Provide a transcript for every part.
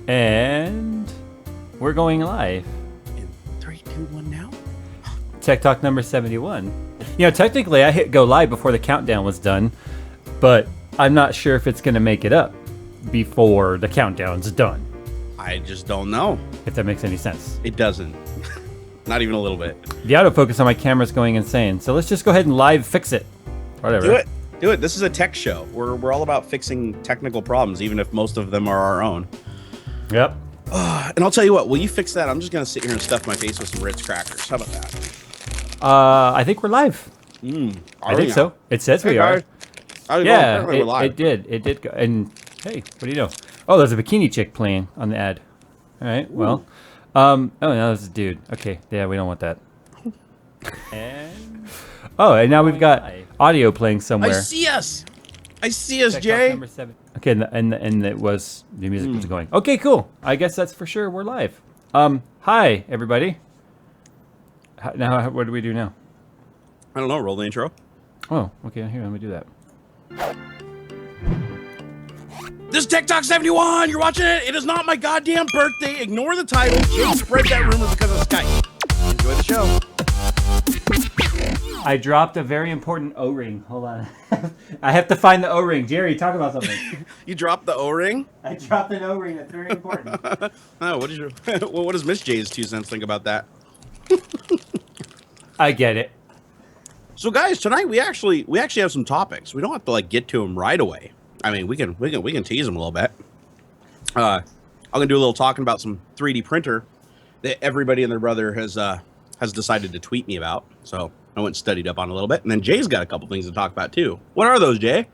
And we're going live. In 3, 2, 1 now? Tech Talk number 71. You know, technically I hit go live before the countdown was done, but I'm not sure if it's going to make it up before the countdown's done. I just don't know. If that makes any sense. It doesn't. Not even a little bit. The autofocus on my camera's going insane, so let's just go ahead and live fix it. Whatever. Do it. Do it. This is a tech show. We're all about fixing technical problems, even if most of them are our own. Yep. And I'll tell you what, will you fix that? I'm just going to sit here and stuff my face with some Ritz crackers. How about that? I think we're live. I think so. It says we are. Yeah, it did. It did go. And hey, what do you know? Oh, there's a bikini chick playing on the ad. All right. Ooh. Well, oh no, this is a dude. Okay, yeah, we don't want that. And and now we've got audio playing somewhere. I see us, Jay. Number 7. Okay, and it was the music was going. Okay, cool. I guess that's for sure. We're live. Hi everybody. Now, what do we do now? I don't know. Roll the intro. Oh, okay. Here, let me do that. This is Tech Talk 71. You're watching it. It is not my goddamn birthday. Ignore the title. Don't spread that rumor because of Skype. Enjoy the show. I dropped a very important O-ring. Hold on. I have to find the O-ring. Jerry, talk about something. You dropped the O-ring? I dropped an O-ring. That's very important. Oh, what does Miss JayzTwoCents think about that? I get it. So, guys, tonight we actually have some topics. We don't have to get to them right away. I mean, we can tease them a little bit. I'm gonna do a little talking about some 3D printer that everybody and their brother has decided to tweet me about. So I went and studied up on it a little bit, and then Jay's got a couple things to talk about too. What are those, Jay?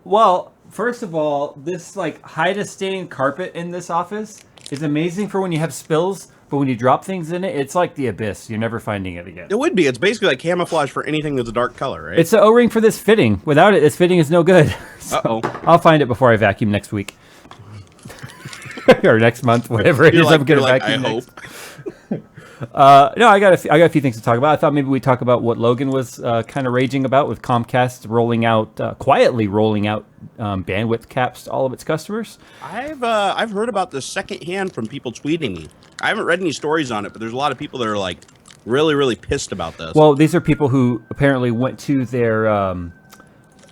Well, first of all, this hide-a-stain carpet in this office is amazing for when you have spills. But when you drop things in it, it's like the abyss. You're never finding it again. It would be. It's basically like camouflage for anything that's a dark color, right? It's the O-ring for this fitting. Without it, this fitting is no good. So I'll find it before I vacuum next week. Or next month, whatever it is. I'm going to vacuum next. No, I got a few things to talk about. I thought maybe we'd talk about what Logan was kind of raging about with Comcast quietly rolling out bandwidth caps to all of its customers. I've heard about this secondhand from people tweeting me. I haven't read any stories on it, but there's a lot of people that are really, really pissed about this. Well, these are people who apparently went to their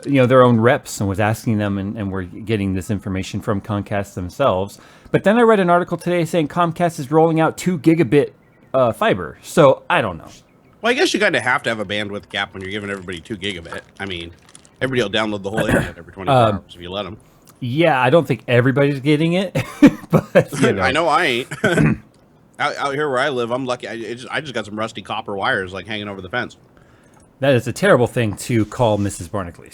their own reps and was asking them and were getting this information from Comcast themselves. But then I read an article today saying Comcast is rolling out 2 gigabit fiber. So I don't know. Well, I guess you kind of have to have a bandwidth cap when you're giving everybody 2 gigabit. I mean, everybody will download the whole internet every 24 hours if you let them. Yeah, I don't think everybody's getting it. But I know I ain't. Out here where I live, I'm lucky. I just got some rusty copper wires hanging over the fence. That is a terrible thing to call Mrs. Barnacle.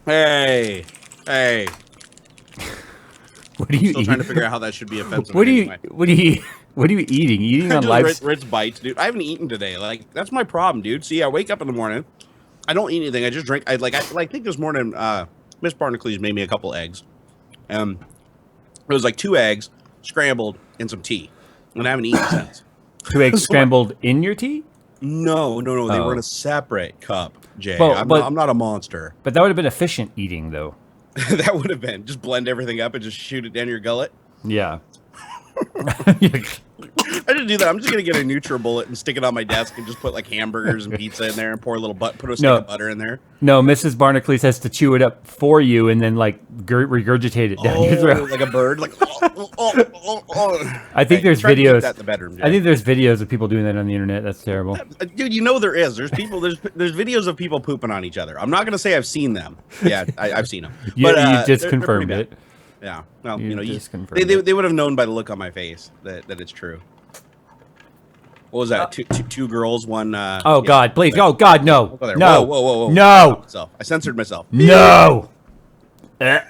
Hey. What are you Still trying to figure out how that should be offensive. What are you eating? You eating on live? Ritz bites, dude. I haven't eaten today. That's my problem, dude. See, I wake up in the morning. I don't eat anything. I just drink. I think this morning, Miss Barnacle made me a couple eggs. It was 2 eggs, scrambled, and some tea. And I haven't eaten since. 2 eggs scrambled in your tea? No. They were in a separate cup, Jay. Well, I'm not a monster. But that would have been efficient eating, though. That would have been. Just blend everything up and just shoot it down your gullet. Yeah. I didn't do that. I'm just gonna get a NutriBullet and stick it on my desk and just put hamburgers and pizza in there and pour put a stick of butter in there. No, Mrs. Barnacle has to chew it up for you and then regurgitate it down your throat like a bird. I think there's videos. That in the bedroom, I think there's videos of people doing that on the internet. That's terrible, dude. There is. There's people. There's videos of people pooping on each other. I'm not gonna say I've seen them. Yeah, I've seen them. You just confirmed it. Yeah. Well, they would have known by the look on my face that it's true. What was that? Two girls, one. God, please! Oh God, no! No! Whoa! No! I censored myself. No! Got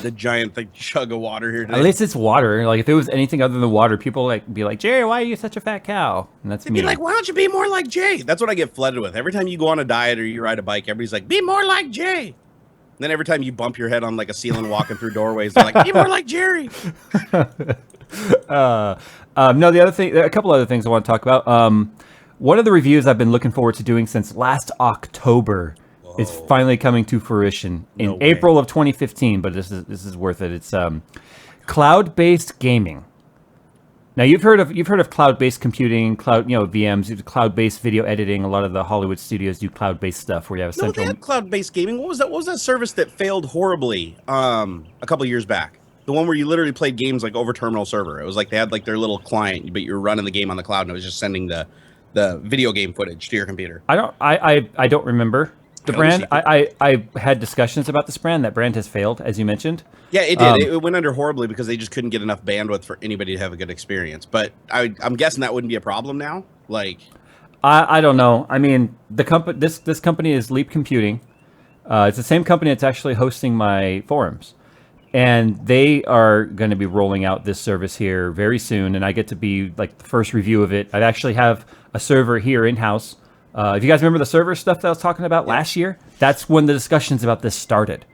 the giant chug of water here today. At least it's water. If it was anything other than water, people be like, Jerry, why are you such a fat cow? And that's me. Be like, why don't you be more like Jay? That's what I get flooded with. Every time you go on a diet or you ride a bike, everybody's like, be more like Jay. And then every time you bump your head on a ceiling walking through doorways, they're like, be more like Jerry. No, the other thing, a couple other things I want to talk about. One of the reviews I've been looking forward to doing since last October It's finally coming to fruition in April of 2015, but this is worth it. It's cloud-based gaming. Now you've heard of cloud-based computing, VMs, cloud-based video editing. A lot of the Hollywood studios do cloud-based stuff where you have a central. They had cloud-based gaming. What was that? What was that service that failed horribly a couple years back? The one where you literally played games like over terminal server. It was like they had like their little client, but you were running the game on the cloud, and it was just sending the video game footage to your computer. I don't remember the brand. I had discussions about this brand. That brand has failed, as you mentioned. Yeah, it did. It went under horribly because they just couldn't get enough bandwidth for anybody to have a good experience. But I'm guessing that wouldn't be a problem now. Like, I don't know. I mean, this company is Leap Computing. It's the same company that's actually hosting my forums, and they are going to be rolling out this service here very soon. And I get to be like the first review of it. I actually have a server here in house. If you guys remember the server stuff that I was talking about last year, that's when the discussions about this started.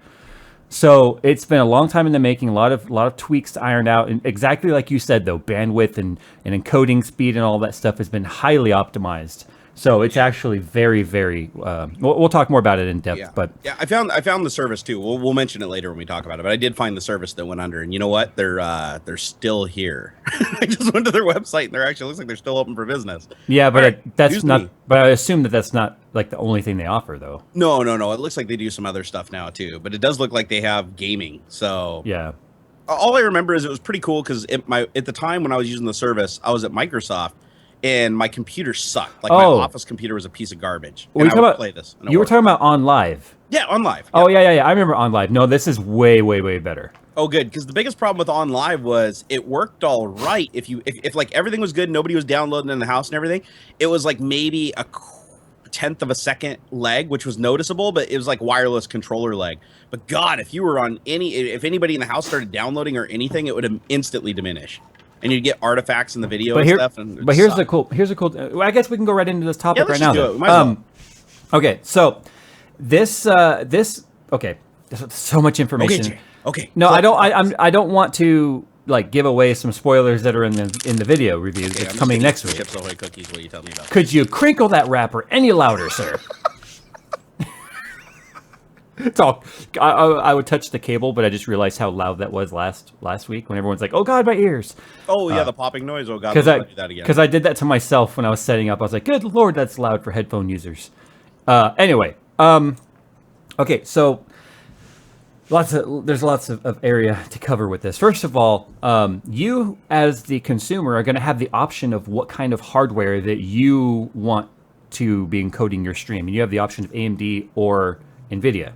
So it's been a long time in the making, a lot of tweaks to iron out. And exactly like you said, though, bandwidth and encoding speed and all that stuff has been highly optimized. So it's actually very, very. We'll talk more about it in depth. But I found the service too. We'll mention it later when we talk about it. But I did find the service that went under, and you know what? They're still here. I just went to their website, and looks like they're still open for business. Yeah, but that's not. But I assume that's not like the only thing they offer, though. No. It looks like they do some other stuff now too. But it does look like they have gaming. So yeah. All I remember is it was pretty cool because at the time when I was using the service, I was at Microsoft. And my computer sucked. Like my office computer was a piece of garbage. And I would play this. You were talking about OnLive. Yeah, OnLive. Oh yeah. I remember OnLive. No, this is way, way, way better. Oh, good. Because the biggest problem with OnLive was it worked all right. If like everything was good, nobody was downloading in the house and everything. It was like maybe a tenth of a second lag, which was noticeable, but it was like wireless controller lag. But God, if anybody in the house started downloading or anything, it would instantly diminish. And you'd get artifacts in the video and stuff. But here's the cool. I guess we can go right into this topic right now. Okay, so this. Okay, there's so much information. Okay. No, I don't want to like give away some spoilers that are in the video review that's coming next week. Chips Ahoy cookies. What are you telling me about? Could you crinkle that wrapper any louder, sir? It's all. I would touch the cable, but I just realized how loud that was last week when everyone's like, "Oh God, my ears!" Oh yeah, the popping noise. Oh God, do that again. Because I did that to myself when I was setting up. I was like, "Good Lord, that's loud for headphone users." Anyway, okay, so there's lots of area to cover with this. First of all, you as the consumer are going to have the option of what kind of hardware that you want to be encoding your stream, and you have the option of AMD or NVIDIA.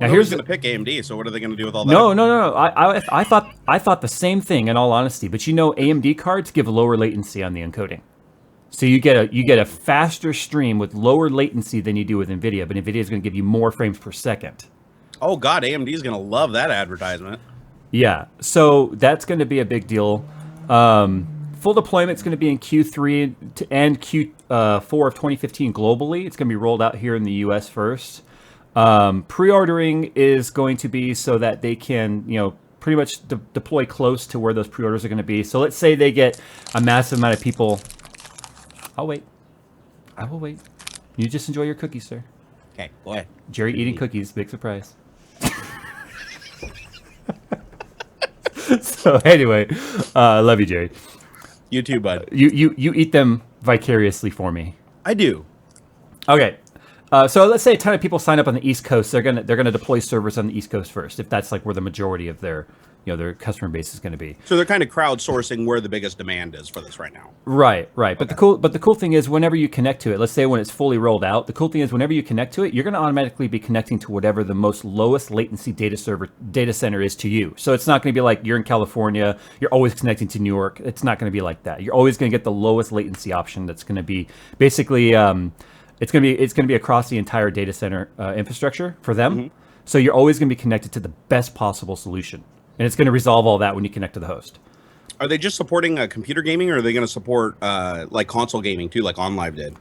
Now here's going to pick AMD. So what are they going to do with all that? No. I thought the same thing in all honesty. But AMD cards give lower latency on the encoding, so you get a faster stream with lower latency than you do with NVIDIA. But NVIDIA is going to give you more frames per second. Oh God, AMD is going to love that advertisement. Yeah, so that's going to be a big deal. Full deployment is going to be in Q3 and Q4 of 2015 globally. It's going to be rolled out here in the US first. Pre-ordering is going to be so that they can, pretty much deploy close to where those pre-orders are going to be. So let's say they get a massive amount of people. I'll wait. I will wait. You just enjoy your cookies, sir. Okay, go ahead. Jerry eating cookies, big surprise. So anyway, I love you, Jerry. You too, bud. You eat them vicariously for me. I do. Okay. So let's say a ton of people sign up on the East Coast. They're gonna deploy servers on the East Coast first, if that's like where the majority of their their customer base is going to be. So they're kind of crowdsourcing where the biggest demand is for this right now. Right. Okay. But the cool thing is whenever you connect to it, let's say when it's fully rolled out, the cool thing is whenever you connect to it, you're going to automatically be connecting to whatever the most lowest latency data center is to you. So it's not going to be like you're in California, you're always connecting to New York. It's not going to be like that. You're always going to get the lowest latency option. That's going to be basically it's going to be across the entire data center infrastructure for them. Mm-hmm. So you're always going to be connected to the best possible solution. And it's going to resolve all that when you connect to the host. Are they just supporting computer gaming, or are they going to support like console gaming too, like OnLive did?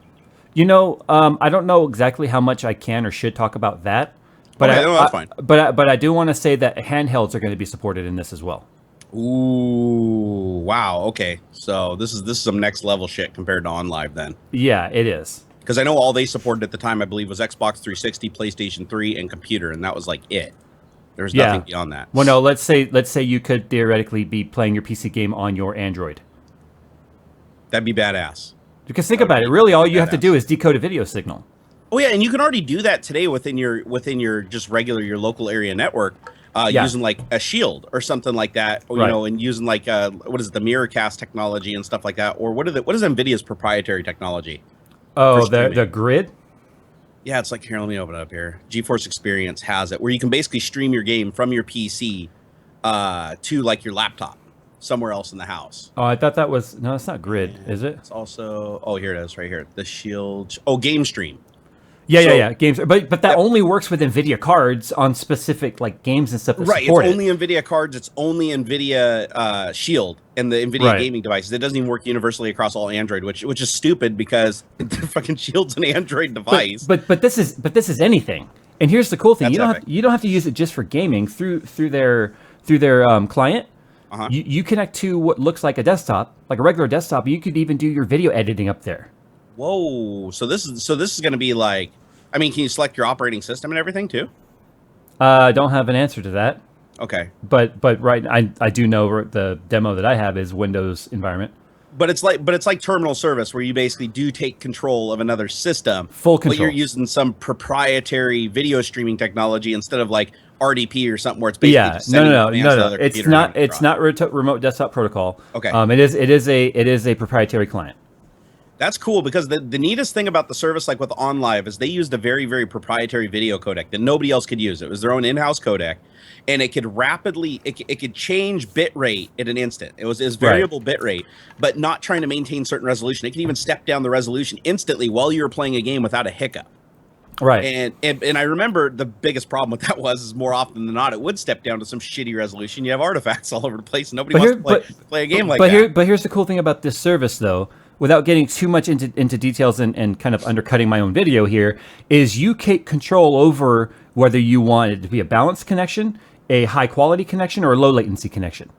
I don't know exactly how much I can or should talk about that, but that's fine. But I do want to say that handhelds are going to be supported in this as well. Ooh, wow. Okay, so this is some next level shit compared to OnLive then. Yeah, it is. Because I know all they supported at the time, I believe, was Xbox 360, PlayStation 3, and computer, and that was like it. There was nothing beyond that. Well, no, let's say you could theoretically be playing your PC game on your Android. That'd be badass. Because think about it, really, all you have to do is decode a video signal. Oh yeah, and you can already do that today within your just your local area network, using like a shield or something like that, or, you know, and using like what is it, the Mirrorcast technology and stuff like that, or what is NVIDIA's proprietary technology? Oh, the grid. Yeah, it's like, here, let me open it up here. GeForce Experience has it, where you can basically stream your game from your PC to like your laptop somewhere else in the house. Oh, I thought that was, no, it's not grid, is it? It's also, oh, here it is, right here. The Shield. Oh, Game Stream. Yeah, games, but that only works with NVIDIA cards on specific like games and stuff. Right, it's only NVIDIA cards. It's only NVIDIA Shield and the NVIDIA gaming devices. It doesn't even work universally across all Android, which is stupid because the fucking Shield's an Android device. But this is anything. And here's the cool thing: you don't have to use it just for gaming through their client. You connect to what looks like a desktop, like a regular desktop. You could even do your video editing up there. Whoa! So this is going to be like, I mean, can you select your operating system and everything too? I don't have an answer to that. Okay. But I do know the demo that I have is Windows environment. But it's like terminal service where you basically do take control of another system. Full control. But you're using some proprietary video streaming technology instead of like RDP or something where it's basically just no. It's not remote desktop protocol. Okay. It is a proprietary client. That's cool because the neatest thing about the service, like with OnLive, is they used a very, very proprietary video codec that nobody else could use. It was their own in-house codec, and it could rapidly, it could change bit rate in an instant. It was variable bit rate, but not trying to maintain certain resolution. It could even step down the resolution instantly while you were playing a game without a hiccup. Right. And I remember the biggest problem with that was more often than not, it would step down to some shitty resolution. You have artifacts all over the place, and nobody wants to play a game like that. But here's the cool thing about this service, though. Without getting too much into details and kind of undercutting my own video here, is you take control over whether you want it to be a balanced connection, a high quality connection, or a low latency connection.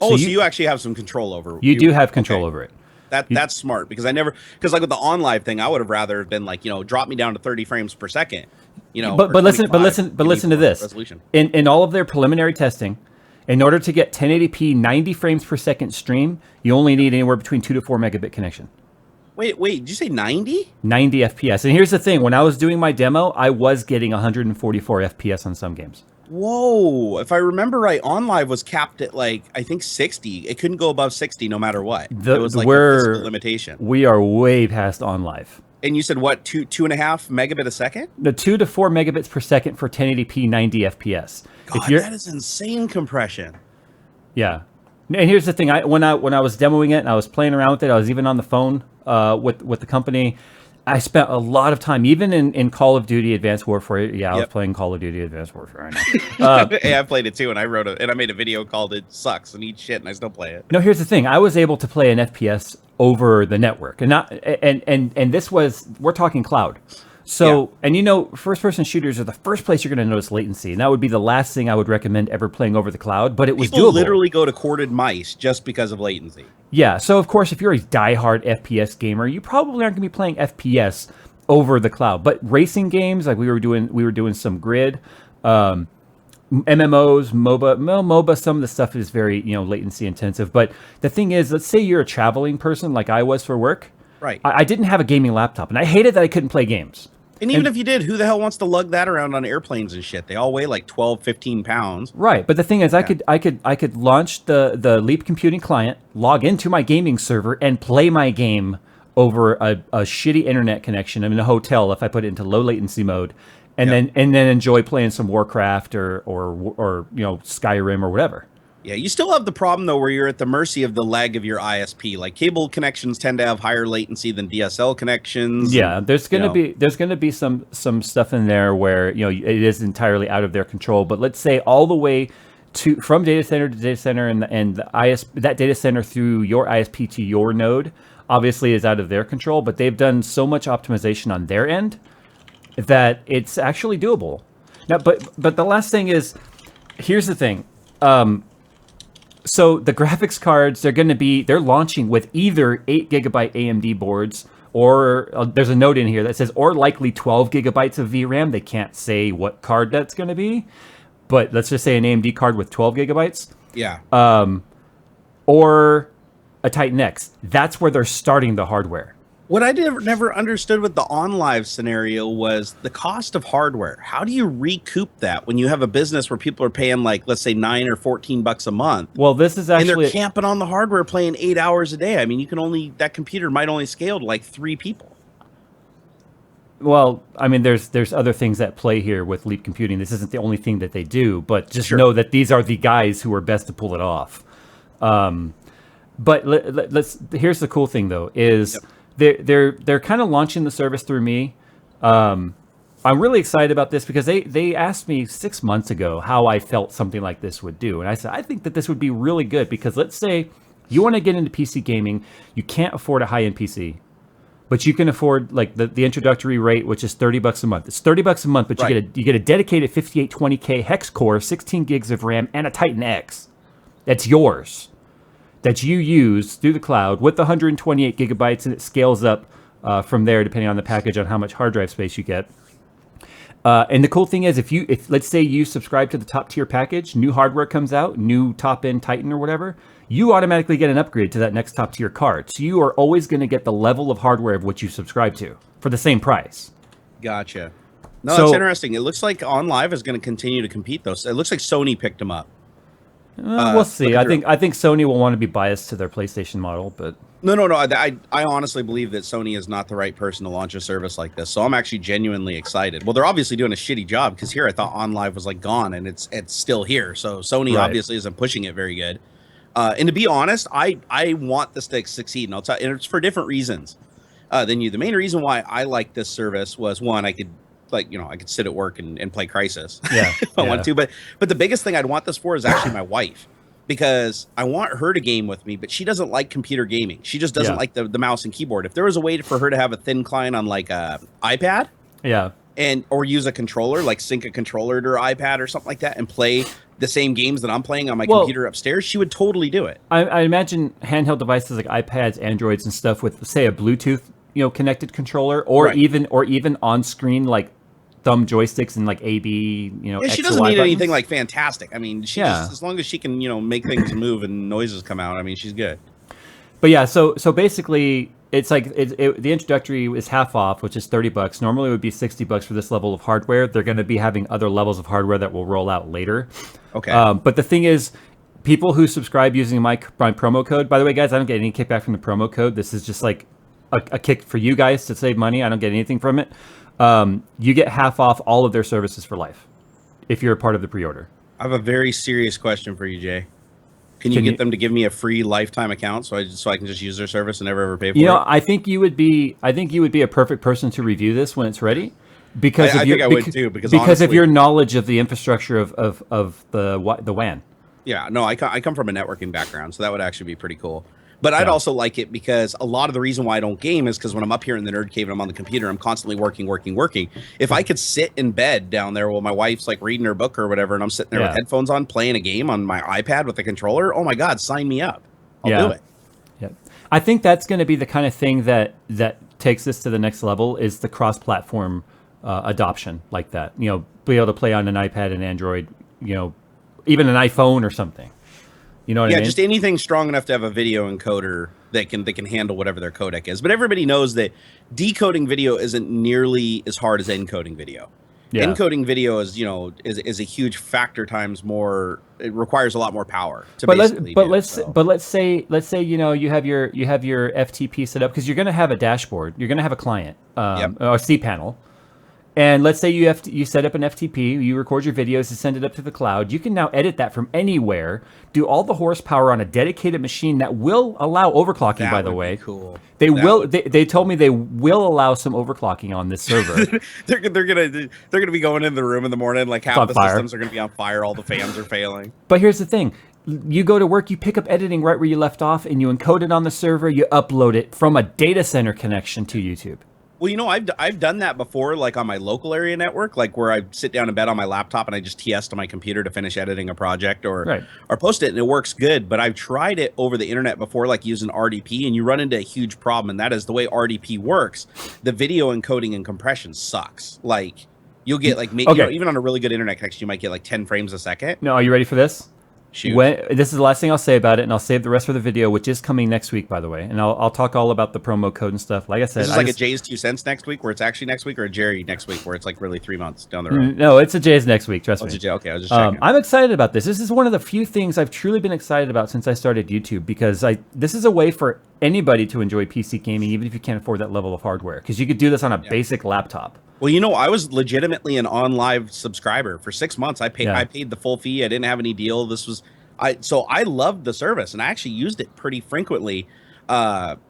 So you actually have some control over it. You do have control over it. That's smart because because like with the OnLive thing, I would have rather been like, drop me down to 30 frames per second. But listen to this. Resolution. In all of their preliminary testing, in order to get 1080p 90 frames per second stream, you only need anywhere between 2 to 4 megabit connection. Wait, did you say 90? 90 FPS. And here's the thing. When I was doing my demo, I was getting 144 FPS on some games. Whoa. If I remember right, OnLive was capped at like, I think 60. It couldn't go above 60 no matter what. It was like a physical limitation. We are way past OnLive. And you said what, 2.5 megabit a second? The 2 to 4 megabits per second for 1080p 90 FPS. God, that is insane compression. Yeah. And here's the thing. When I was demoing it and I was playing around with it, I was even on the phone with the company. I spent a lot of time, even in Call of Duty Advanced Warfare. Yeah, I was playing Call of Duty Advanced Warfare right now. Hey, I played it too, and I made a video called "It Sucks" and eat shit, and I still play it. No, here's the thing. I was able to play an FPS over the network, and this was, we're talking cloud. So, and first-person shooters are the first place you're going to notice latency, and that would be the last thing I would recommend ever playing over the cloud, but it was People doable. Literally go to corded mice just because of latency. Yeah, so of course, if you're a diehard FPS gamer, you probably aren't going to be playing FPS over the cloud. But racing games, like we were doing some grid, MMOs, MOBA, some of the stuff is very, latency intensive. But the thing is, let's say you're a traveling person like I was for work. Right. I didn't have a gaming laptop, and I hated that I couldn't play games. And even if you did, who the hell wants to lug that around on airplanes and shit? They all weigh like 12, 15 pounds. Right. But the thing is, I could launch the Leap Computing client, log into my gaming server, and play my game over a shitty internet connection in a hotel if I put it into low latency mode, and then enjoy playing some Warcraft or Skyrim or whatever. Yeah, you still have the problem though where you're at the mercy of the lag of your ISP. Like cable connections tend to have higher latency than DSL connections. Yeah, there's gonna be some stuff in there where it is entirely out of their control. But let's say all the way from data center to data center and the that data center through your ISP to your node obviously is out of their control. But they've done so much optimization on their end that it's actually doable. Now, but the last thing is, here's the thing. So the graphics cards, they're launching with either 8 gigabyte AMD boards or there's a note in here that says, or likely 12 gigabytes of VRAM. They can't say what card that's going to be, but let's just say an AMD card with 12 gigabytes. Yeah. Or a Titan X. That's where they're starting the hardware. What I never understood with the OnLive scenario was the cost of hardware. How do you recoup that when you have a business where people are paying like, let's say $9 or $14 a month? Well, this is actually... And they're camping on the hardware playing 8 hours a day. I mean, that computer might only scale to like 3 people. Well, I mean, there's other things at play here with Leap Computing. This isn't the only thing that they do, but just know that these are the guys who are best to pull it off. But here's the cool thing though, is they're kind of launching the service through me. I'm really excited about this because they asked me 6 months ago how I felt something like this would do. And I said, I think that this would be really good because let's say you want to get into PC gaming, you can't afford a high-end PC. But you can afford like the introductory rate, which is $30 a month. It's $30 a month, but you get a dedicated 5820K hex core, 16 gigs of RAM, and a Titan X. That's yours. That you use through the cloud with the 128 gigabytes, and it scales up from there depending on the package on how much hard drive space you get. And the cool thing is, if let's say you subscribe to the top tier package, new hardware comes out, new top end Titan or whatever, you automatically get an upgrade to that next top tier card. So you are always going to get the level of hardware of what you subscribe to for the same price. Gotcha. No, that's interesting. It looks like OnLive is going to continue to compete though. So it looks like Sony picked them up. We'll see. I think Sony will want to be biased to their PlayStation model, but no. I honestly believe that Sony is not the right person to launch a service like this. So I'm actually genuinely excited. Well, they're obviously doing a shitty job because here I thought OnLive was like gone and it's still here. So Sony obviously isn't pushing it very good. And to be honest, I want this to succeed, and I'll tell you, and it's for different reasons than you. The main reason why I like this service was one, I could I could sit at work and play Crisis if I want to. But the biggest thing I'd want this for is actually my wife, because I want her to game with me, but she doesn't like computer gaming. She just doesn't like the mouse and keyboard. If there was a way for her to have a thin client on like a iPad, or use a controller, like sync a controller to her iPad or something like that, and play the same games that I'm playing on my computer upstairs, she would totally do it. I imagine handheld devices like iPads, Androids, and stuff with, say, a Bluetooth connected controller, or even on screen like thumb joysticks and like AB, she doesn't need anything like fantastic. I mean, she just, as long as she can, make things move and noises come out, I mean, she's good. But yeah, so basically, it's like the introductory is half off, which is $30. Normally, it would be $60 for this level of hardware. They're going to be having other levels of hardware that will roll out later. Okay. But the thing is, people who subscribe using my promo code. By the way, guys, I don't get any kickback from the promo code. This is just like a kick for you guys to save money. I don't get anything from it. You get half off all of their services for life if you're a part of the pre-order. I have a very serious question for you, Jay. Can you get them to give me a free lifetime account so I can just use their service and never ever pay for it? I think you would be a perfect person to review this when it's ready, because I think I would too, because honestly, of your knowledge of the infrastructure of the WAN. Yeah, no, I come from a networking background, so that would actually be pretty cool. But I'd also like it because a lot of the reason why I don't game is because when I'm up here in the nerd cave and I'm on the computer, I'm constantly working. If I could sit in bed down there while my wife's like reading her book or whatever, and I'm sitting there with headphones on playing a game on my iPad with a controller, oh my God, sign me up. I'll do it. Yeah, I think that's going to be the kind of thing that takes this to the next level, is the cross-platform adoption like that. Be able to play on an iPad and Android, even an iPhone or something. You know what I mean? Just anything strong enough to have a video encoder that can handle whatever their codec is. But everybody knows that decoding video isn't nearly as hard as encoding video. Yeah. Encoding video is a huge factor times more. It requires a lot more power to let's say you have your FTP set up, because you're going to have a dashboard, you're going to have a client or a cPanel. And let's say you set up an FTP, you record your videos and send it up to the cloud. You can now edit that from anywhere, do all the horsepower on a dedicated machine that will allow overclocking, by the way. Cool. They told me they will allow some overclocking on this server. they're gonna be going in the room in the morning, like half the systems are gonna be on fire, all the fans are failing. But here's the thing. You go to work, you pick up editing right where you left off, and you encode it on the server, you upload it from a data center connection to YouTube. Well, I've done that before, like on my local area network, like where I sit down in bed on my laptop and I just TS to my computer to finish editing a project or post it, and it works good. But I've tried it over the internet before, like using RDP, and you run into a huge problem, and that is the way RDP works. The video encoding and compression sucks. Like you'll get like even on a really good internet connection, you might get like 10 frames a second. No, are you ready for this? Shoot. This is the last thing I'll say about it, and I'll save the rest for the video, which is coming next week, by the way. And I'll talk all about the promo code and stuff. Like I said, this is like a JayzTwoCents next week, where it's actually next week, or a Jerry next week, where it's like really 3 months down the road. No, it's a Jay's next week. Trust me. It's a Jay. Okay, I was just checking. I'm excited about this. This is one of the few things I've truly been excited about since I started YouTube, because this is a way for anybody to enjoy PC gaming, even if you can't afford that level of hardware, because you could do this on a basic laptop. Well, I was legitimately an OnLive subscriber for 6 months. I paid the full fee. I didn't have any deal. So I loved the service, and I actually used it pretty frequently.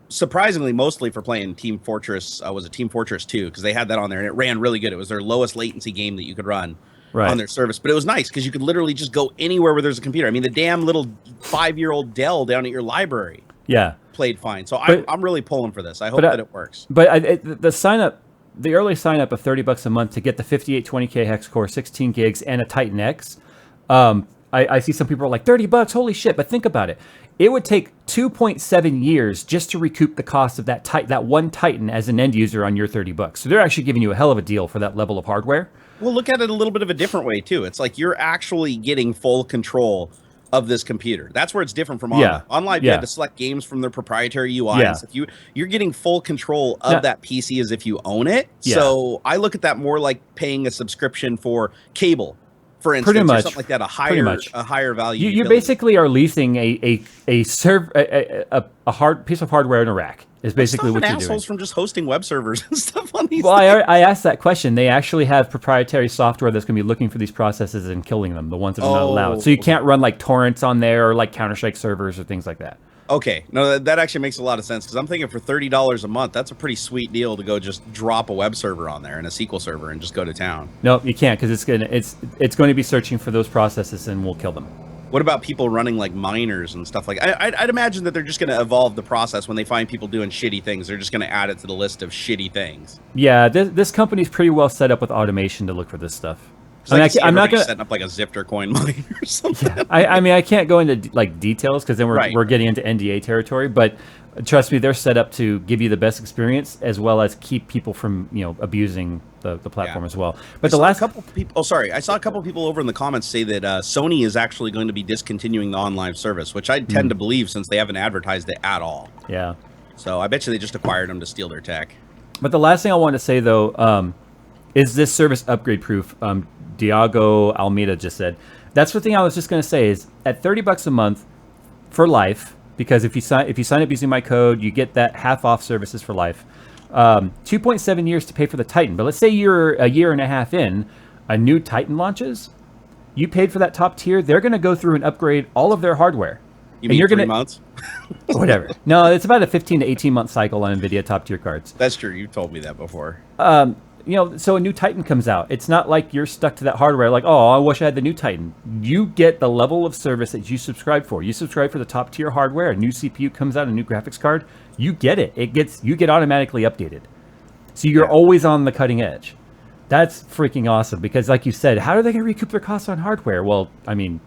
Surprisingly, mostly for playing Team Fortress. Was it Team Fortress 2? Because they had that on there, and it ran really good. It was their lowest latency game that you could run on their service. But it was nice because you could literally just go anywhere where there's a computer. I mean, the damn little 5-year-old Dell down at your library played fine. So I'm really pulling for this. I hope that it works. But the early sign up of $30 a month to get the 5820K hex core, 16 gigs, and a Titan X. I see some people are like, $30, holy shit. But think about it. It would take 2.7 years just to recoup the cost of that one Titan as an end user on your $30. So they're actually giving you a hell of a deal for that level of hardware. Well, look at it a little bit of a different way, too. It's like you're actually getting full control of this computer. That's where it's different from OnLive. OnLive, you had to select games from their proprietary UI. Yeah. So you're getting full control of that PC as if you own it. Yeah. So I look at that more like paying a subscriction for cable, for instance, or something like that, a higher value. You basically are leasing a hard piece of hardware in a rack. Is basically what you're doing. Assholes from just hosting web servers and stuff on these. Well, I asked that question. They actually have proprietary software that's going to be looking for these processes and killing them, the ones that are not allowed. So you can't run like torrents on there or like Counter-Strike servers or things like that. Okay, no, that actually makes a lot of sense, because I'm thinking for $30 a month, that's a pretty sweet deal to go just drop a web server on there and a SQL server and just go to town. No, you can't, because it's going to be searching for those processes and we'll kill them. What about people running like miners and stuff like that? I'd imagine that they're just going to evolve the process when they find people doing shitty things. They're just going to add it to the list of shitty things. Yeah, this company's pretty well set up with automation to look for this stuff. I'm not going to set up like a Zifter coin miner or something. Yeah, I can't go into like details because then we're getting into NDA territory. But trust me, they're set up to give you the best experience as well as keep people from abusing the platform as well. But I saw a couple people over in the comments say that Sony is actually going to be discontinuing the OnLive service, which I tend to believe since they haven't advertised it at all. Yeah. So I bet you they just acquired them to steal their tech. But the last thing I want to say though is this service upgrade proof. Diago Almeida just said. That's the thing I was just going to say is at $30 a month for life, because if you sign up using my code, you get that half off services for life. 2.7 years to pay for the Titan. But let's say you're a year and a half in, a new Titan launches. You paid for that top tier. They're going to go through and upgrade all of their hardware. You mean 3 months? Whatever. No, it's about a 15 to 18 month cycle on NVIDIA top tier cards. That's true. You told me that before. So a new Titan comes out. It's not like you're stuck to that hardware like, oh, I wish I had the new Titan. You get the level of service that you subscribe for. You subscribe for the top tier hardware, a new CPU comes out, a new graphics card, you get it. You get automatically updated. So you're always on the cutting edge. That's freaking awesome because like you said, how are they going to recoup their costs on hardware? Well, I mean,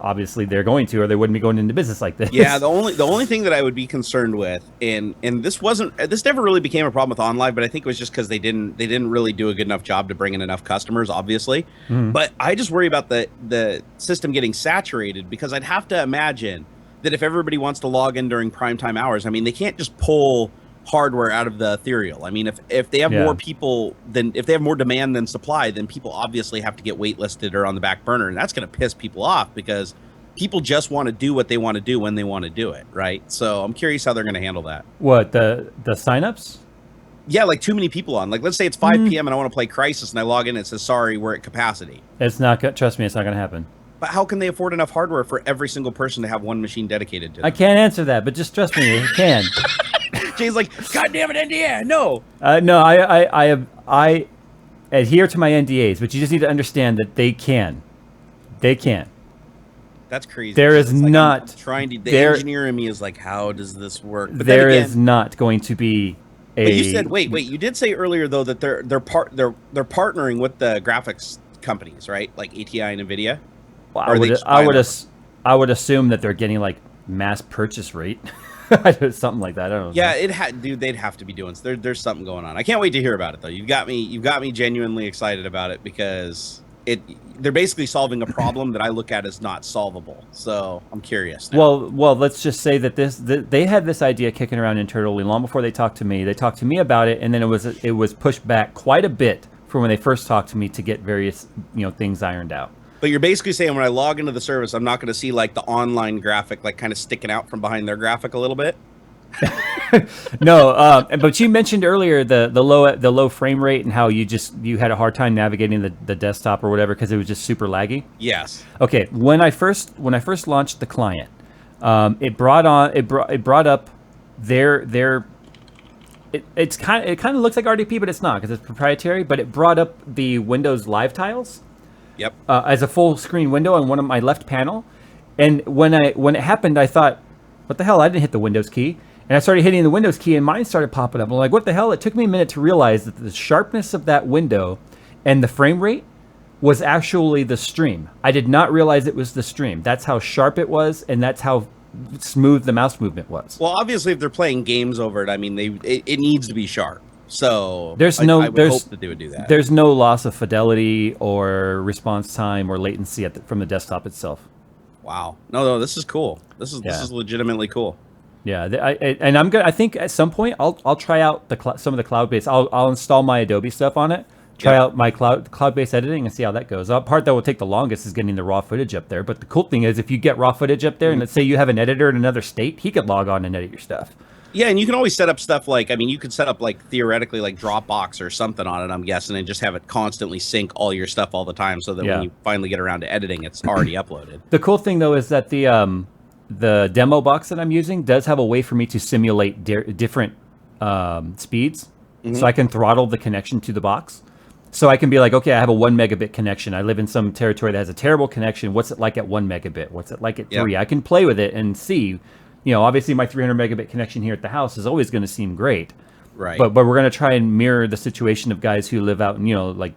obviously they're going to, or they wouldn't be going into business like this. Yeah, the only thing that I would be concerned with, and this never really became a problem with OnLive, but I think it was just because they didn't really do a good enough job to bring in enough customers, obviously. But I just worry about the system getting saturated, because I'd have to imagine that if everybody wants to log in during primetime hours, I mean, they can't just pull hardware out of the ethereal. I mean, if they have more people if they have more demand than supply, then people obviously have to get waitlisted or on the back burner, and that's going to piss people off because people just want to do what they want to do when they want to do it, right? So I'm curious how they're going to handle that. What, the signups? Yeah, like too many people on. Like, let's say it's 5 p.m. and I want to play Crisis, and I log in and it says, sorry, we're at capacity. Trust me, it's not going to happen. But how can they afford enough hardware for every single person to have one machine dedicated to them? I can't answer that, but just trust me, it can. Jay's like, God damn it, NDA, no. No, I adhere to my NDAs, but you just need to understand that they can. They can. That's crazy. There is not the engineer in me is like, how does this work? But there is not going to be But you said wait. You did say earlier though that they're partnering with the graphics companies, right? Like ATI and Nvidia. Well, I would assume that they're getting like mass purchase rate, something like that. I don't know. Yeah, dude, they'd have to be doing. There's something going on. I can't wait to hear about it though. You've got me genuinely excited about it because they're basically solving a problem that I look at as not solvable. So I'm curious now. Well, let's just say that they had this idea kicking around internally long before they talked to me. They talked to me about it, and then it was pushed back quite a bit from when they first talked to me to get various things ironed out. But you're basically saying when I log into the service, I'm not going to see like the online graphic like kind of sticking out from behind their graphic a little bit. No, but you mentioned earlier the low frame rate and how you had a hard time navigating the desktop or whatever because it was just super laggy. Yes. Okay. When I first launched the client, it brought up their it kind of looks like RDP, but it's not because it's proprietary. But it brought up the Windows Live tiles. Yep. As a full screen window on one of my left panel, and when it happened, I thought, what the hell? I didn't hit the Windows key. And I started hitting the Windows key, and mine started popping up. I'm like, what the hell? It took me a minute to realize that the sharpness of that window and the frame rate was actually the stream. I did not realize it was the stream. That's how sharp it was, and that's how smooth the mouse movement was. Well, obviously, if they're playing games over it, I mean, it needs to be sharp. So I hope that they would do that. There's no loss of fidelity or response time or latency from the desktop itself. Wow. No, this is cool. This is legitimately cool. Yeah, I think at some point I'll try out some of the cloud-based. I'll install my Adobe stuff on it, try out my cloud-based editing, and see how that goes. The part that will take the longest is getting the raw footage up there. But the cool thing is, if you get raw footage up there, and let's say you have an editor in another state, he could log on and edit your stuff. Yeah, and you can always set up stuff like, I mean, you could set up like theoretically like Dropbox or something on it, I'm guessing, and just have it constantly sync all your stuff all the time, so that when you finally get around to editing, it's already uploaded. The cool thing though is that the demo box that I'm using does have a way for me to simulate different speeds. Mm-hmm. So I can throttle the connection to the box. So I can be like, okay, I have a 1 megabit connection. I live in some territory that has a terrible connection. What's it like at 1 megabit? What's it like at 3? I can play with it and see, obviously my 300 megabit connection here at the house is always going to seem great. Right. But we're going to try and mirror the situation of guys who live out in, like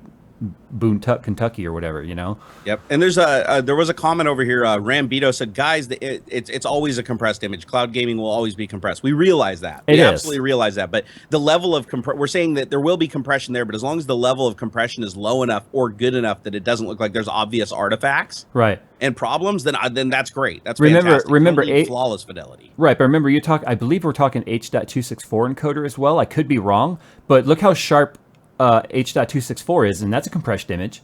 Boone, Kentucky or whatever, Yep. And there was a comment over here. Rambito said, guys, it's always a compressed image. Cloud gaming will always be compressed. We realize that. We absolutely realize that. But the level of we're saying that there will be compression there, but as long as the level of compression is low enough or good enough that it doesn't look like there's obvious artifacts and problems, then that's great. That's fantastic. Remember flawless fidelity. Right, but remember I believe we're talking H.264 encoder as well. I could be wrong, but look how sharp H.264 is, and that's a compressed image.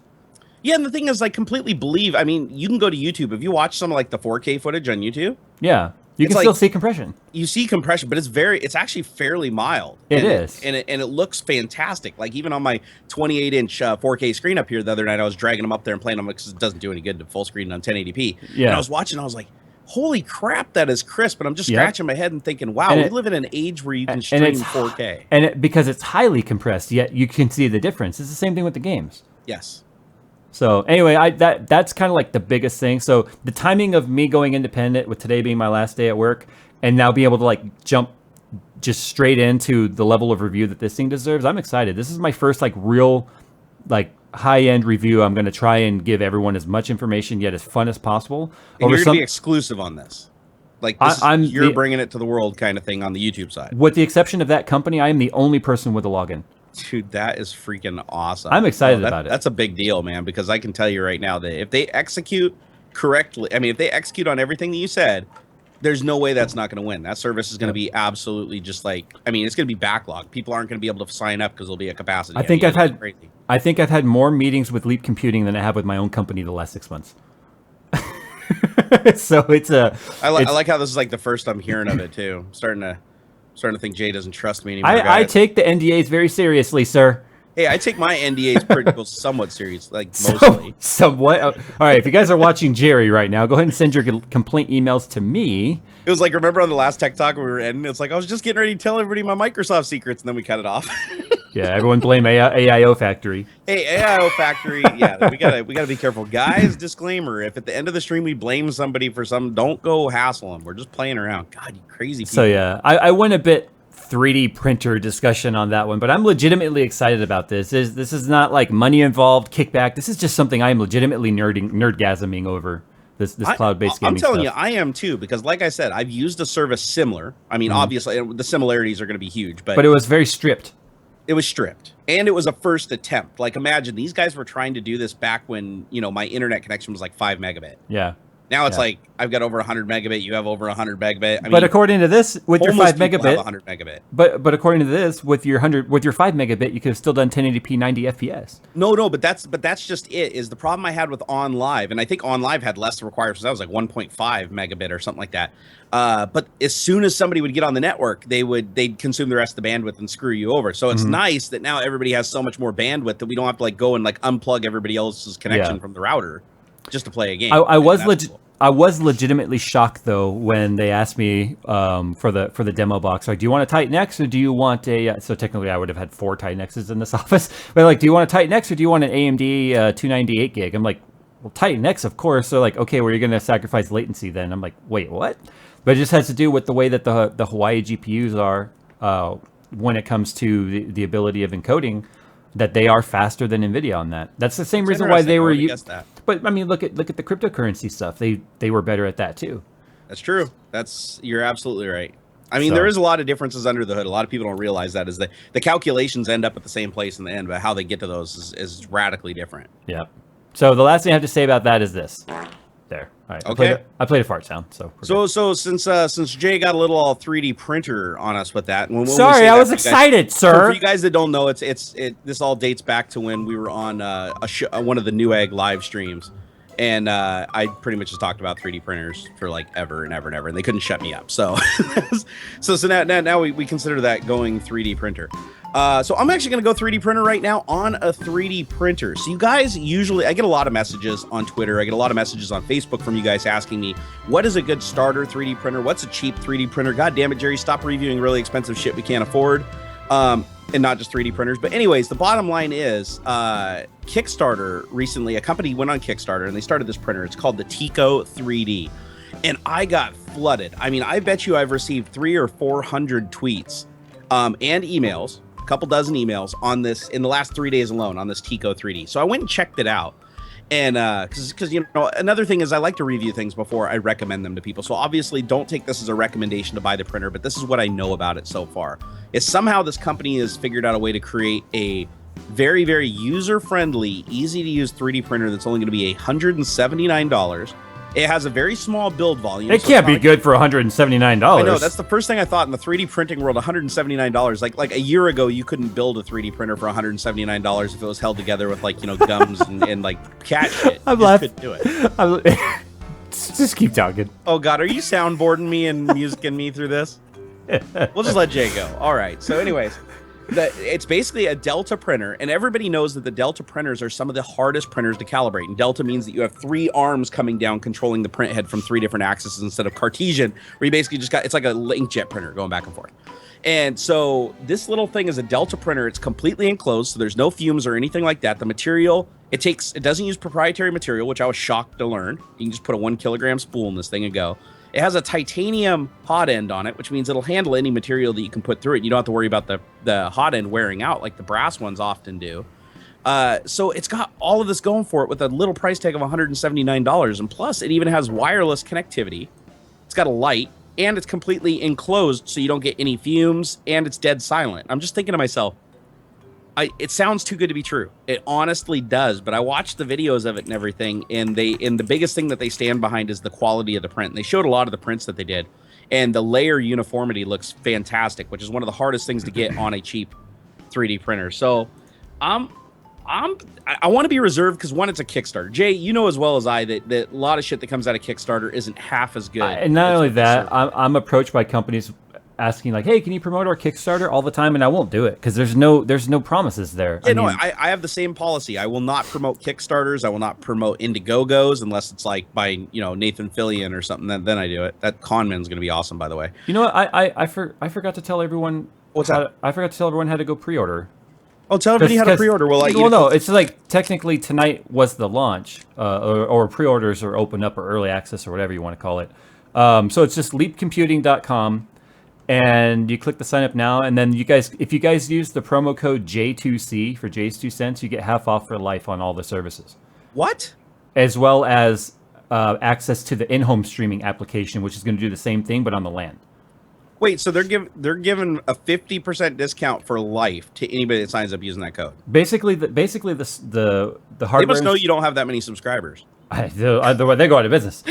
Yeah, and the thing is, I completely believe, I mean, you can go to YouTube. If you watch some of like the 4K footage on YouTube, you can still see compression. You see compression, but it's actually fairly mild. It is. And it looks fantastic. Like even on my 28-inch 4K screen up here the other night, I was dragging them up there and playing them because it doesn't do any good to full screen on 1080p. Yeah. And I was watching, I was like, holy crap, that is crisp. And I'm just scratching my head and thinking, wow, we live in an age where you can stream 4K. And because it's highly compressed, yet you can see the difference. It's the same thing with the games. Yes. So anyway, that's kind of like the biggest thing. So the timing of me going independent, with today being my last day at work, and now be able to like jump just straight into the level of review that this thing deserves, I'm excited. This is my first like real like high-end review. I'm going to try and give everyone as much information yet as fun as possible. And you're going to be exclusive on this. Like you're bringing it to the world kind of thing on the YouTube side. With the exception of that company, I am the only person with a login. Dude, that is freaking awesome. I'm excited about it. That's a big deal, man, because I can tell you right now that if they execute correctly, I mean, if they execute on everything that you said, there's no way that's not going to win. That service is going to be absolutely just like, I mean, it's going to be backlogged. People aren't going to be able to sign up because there'll be a capacity. I think I've had more meetings with Leap Computing than I have with my own company the last 6 months. So I like how this is like the first I'm hearing of it too. I'm starting to think Jay doesn't trust me anymore. I take the NDAs very seriously, sir. Hey, I take my NDAs pretty somewhat serious, like mostly. Somewhat. All right, if you guys are watching Jerry right now, go ahead and send your complaint emails to me. It was like, remember on the last Tech Talk we were ending, it's like I was just getting ready to tell everybody my Microsoft secrets, and then we cut it off. Yeah, everyone blame AIO Factory. Hey, AIO Factory. Yeah, we gotta be careful, guys. Disclaimer: if at the end of the stream we blame somebody for something, don't go hassle them. We're just playing around. God, you crazy people. So yeah, I went a bit 3D printer discussion on that one, but I'm legitimately excited about this. This is not like money involved, kickback. This is just something I am legitimately nerdgasming over. This cloud-based gaming I'm telling stuff. you, I am too, because like I said, I've used a service similar. I mean, obviously, the similarities are going to be huge, but it was very stripped. It was stripped, and it was a first attempt. Like, imagine these guys were trying to do this back when, my internet connection was like 5 megabit. Yeah. Now it's like, I've got over 100 megabit, you have over 100 megabit. But according to this, with your 5 megabit, 100 megabit. But according to this, with your 5 megabit, you could have still done 1080p 90 FPS. No, but that's just it. Is the problem I had with OnLive, and I think OnLive had less requirements. That was like 1.5 megabit or something like that. But as soon as somebody would get on the network, they'd consume the rest of the bandwidth and screw you over. So it's nice that now everybody has so much more bandwidth that we don't have to like go and like unplug everybody else's connection from the router just to play a game. I was legitimately shocked though when they asked me for the demo box, like, do you want a Titan X or do you want a? So technically, I would have had 4 Titan X's in this office, but like, do you want a Titan X or do you want an AMD 298 gig? I'm like, well, Titan X, of course. They're like, okay, well, you're going to sacrifice latency then. I'm like, wait, what? But it just has to do with the way that the Hawaii GPUs are when it comes to the ability of encoding. That they are faster than NVIDIA on that. That's the same reason why they were. But I mean, look at the cryptocurrency stuff. They were better at that too. That's true. You're absolutely right. I mean, there is a lot of differences under the hood. A lot of people don't realize that is that the calculations end up at the same place in the end, but how they get to those is radically different. Yeah. So the last thing I have to say about that is this. There. All right. Okay. I played a fart sound. So since Jay got a little 3D printer on us with that. Sorry, I was excited, sir. For you guys that don't know, this all dates back to when we were on one of the Newegg live streams, and I pretty much just talked about 3D printers for like ever and ever and ever, and they couldn't shut me up. So now we consider that going 3D printer. So I'm actually going to go 3D printer right now on a 3D printer. So you guys I get a lot of messages on Twitter. I get a lot of messages on Facebook from you guys asking me, what is a good starter 3D printer? What's a cheap 3D printer? God damn it, Jerry, stop reviewing really expensive shit we can't afford. And not just 3D printers. But anyways, the bottom line is Kickstarter recently, a company went on Kickstarter and they started this printer. It's called the Tico 3D. And I got flooded. I mean, I bet you I've received 300 or 400 tweets and emails. Couple dozen emails on this in the last 3 days alone on this Tico 3D. So I went and checked it out. And because another thing is I like to review things before I recommend them to people. So obviously don't take this as a recommendation to buy the printer, but this is what I know about it so far. Is somehow this company has figured out a way to create a very, very user-friendly, easy-to-use 3D printer that's only going to be $179. It has a very small build volume. It can't be good for $179. I know, that's the first thing I thought in the 3D printing world, $179. Like a year ago, you couldn't build a 3D printer for $179 if it was held together with like, gums and like cat shit. I'm laughing. Couldn't do it. Just keep talking. Oh God, are you soundboarding me and musicking me through this? We'll just let Jay go. All right. So anyways, it's basically a Delta printer, and everybody knows that the Delta printers are some of the hardest printers to calibrate. And Delta means that you have 3 arms coming down controlling the print head from 3 different axes instead of Cartesian, where you basically just it's like a inkjet printer going back and forth. And so this little thing is a Delta printer. It's completely enclosed, so there's no fumes or anything like that. The material, it doesn't use proprietary material, which I was shocked to learn. You can just put a 1 kilogram spool in this thing and go. It has a titanium hot end on it, which means it'll handle any material that you can put through it. You don't have to worry about the hot end wearing out like the brass ones often do. So it's got all of this going for it with a little price tag of $179. And plus, it even has wireless connectivity. It's got a light, and it's completely enclosed so you don't get any fumes, and it's dead silent. I'm just thinking to myself, it sounds too good to be true. It honestly does, but I watched the videos of it and everything, and the biggest thing that they stand behind is the quality of the print. And they showed a lot of the prints that they did, and the layer uniformity looks fantastic, which is one of the hardest things to get on a cheap 3D printer. So I want to be reserved because, one, it's a Kickstarter. Jay, you know as well as I that a lot of shit that comes out of Kickstarter isn't half as good. And not only that, I'm approached by companies asking like, hey, can you promote our Kickstarter all the time? And I won't do it because there's no promises there. Yeah, I have the same policy. I will not promote Kickstarters. I will not promote Indiegogos unless it's like by, Nathan Fillion or something. Then I do it. That Conman's going to be awesome, by the way. You know what? I forgot to tell everyone. What's that? I forgot to tell everyone how to go pre-order. Oh, tell everybody how to pre-order. Well, no, it's like technically tonight was the launch, or pre-orders are open up or early access or whatever you want to call it. So it's just leapcomputing.com. and you click the sign up now, and then if you guys use the promo code J2C for JayzTwoCents, you get half off for life on all the services. What? As well as access to the in-home streaming application, which is going to do the same thing but on the LAN. Wait, so they're giving a 50% discount for life to anybody that signs up using that code. Basically the hardware. They must know you don't have that many subscribers. Otherwise they go out of business.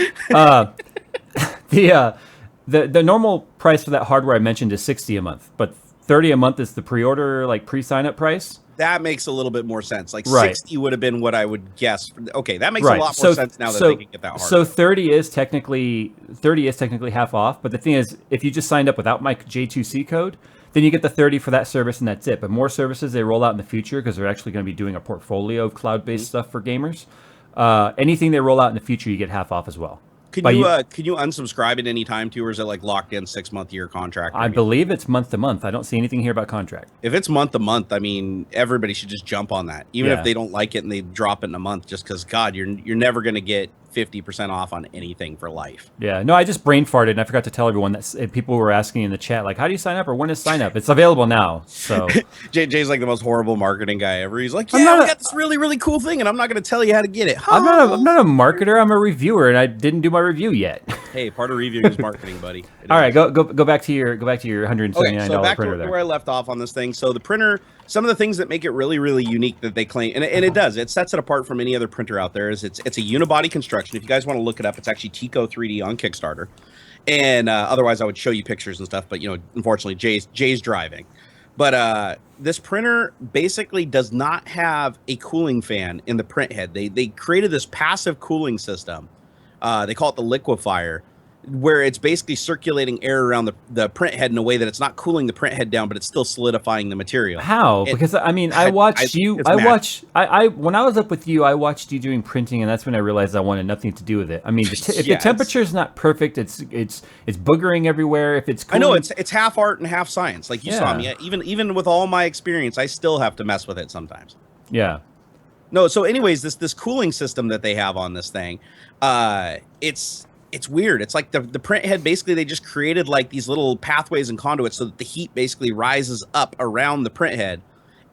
The normal price for that hardware I mentioned is $60 a month, but $30 a month is the pre-order, like pre-sign-up price. That makes a little bit more sense. Like right. 60 would have been what I would guess. Okay, that makes a lot more sense now that they can get that hardware. So 30 is technically half off, but the thing is, if you just signed up without my J2C code, then you get the 30 for that service and that's it. But more services they roll out in the future because they're actually going to be doing a portfolio of cloud-based stuff for gamers. Anything they roll out in the future, you get half off as well. Can you unsubscribe at any time too, or is it like locked in 6-month year contract? I believe it's month to month. I don't see anything here about contract. If it's month to month, I mean, everybody should just jump on that, even if they don't like it and they drop it in a month. Just because, God, you're never going to get 50% off on anything for life. Yeah, no, I just brain farted and I forgot to tell everyone that people were asking in the chat, like, how do you sign up or when is sign up? It's available now. So Jay's like the most horrible marketing guy ever. He's like, yeah, we got this really, really cool thing and I'm not going to tell you how to get it. I'm not a marketer. I'm a reviewer and I didn't do my review yet. Hey, part of reviewing is marketing, buddy. All right, go back to your $179 so back printer to there. where I left off on this thing. So the printer, some of the things that make it really, really unique that they claim, and it does, it sets it apart from any other printer out there, is it's a unibody construction. If you guys want to look it up, it's actually Tico 3D on Kickstarter. And otherwise, I would show you pictures and stuff. But, unfortunately, Jay's driving. But this printer basically does not have a cooling fan in the print head. They created this passive cooling system. They call it the liquefier, where it's basically circulating air around the print head in a way that it's not cooling the print head down, but it's still solidifying the material. How? Because I mean, when I was up with you, I watched you doing printing, and that's when I realized I wanted nothing to do with it. I mean, if the temperature is not perfect, it's boogering everywhere. If it's cooling, I know it's half art and half science. Like you saw me, even with all my experience, I still have to mess with it sometimes. Yeah. No. So, anyways, this cooling system that they have on this thing, it's weird. It's like the print head, basically they just created like these little pathways and conduits so that the heat basically rises up around the print head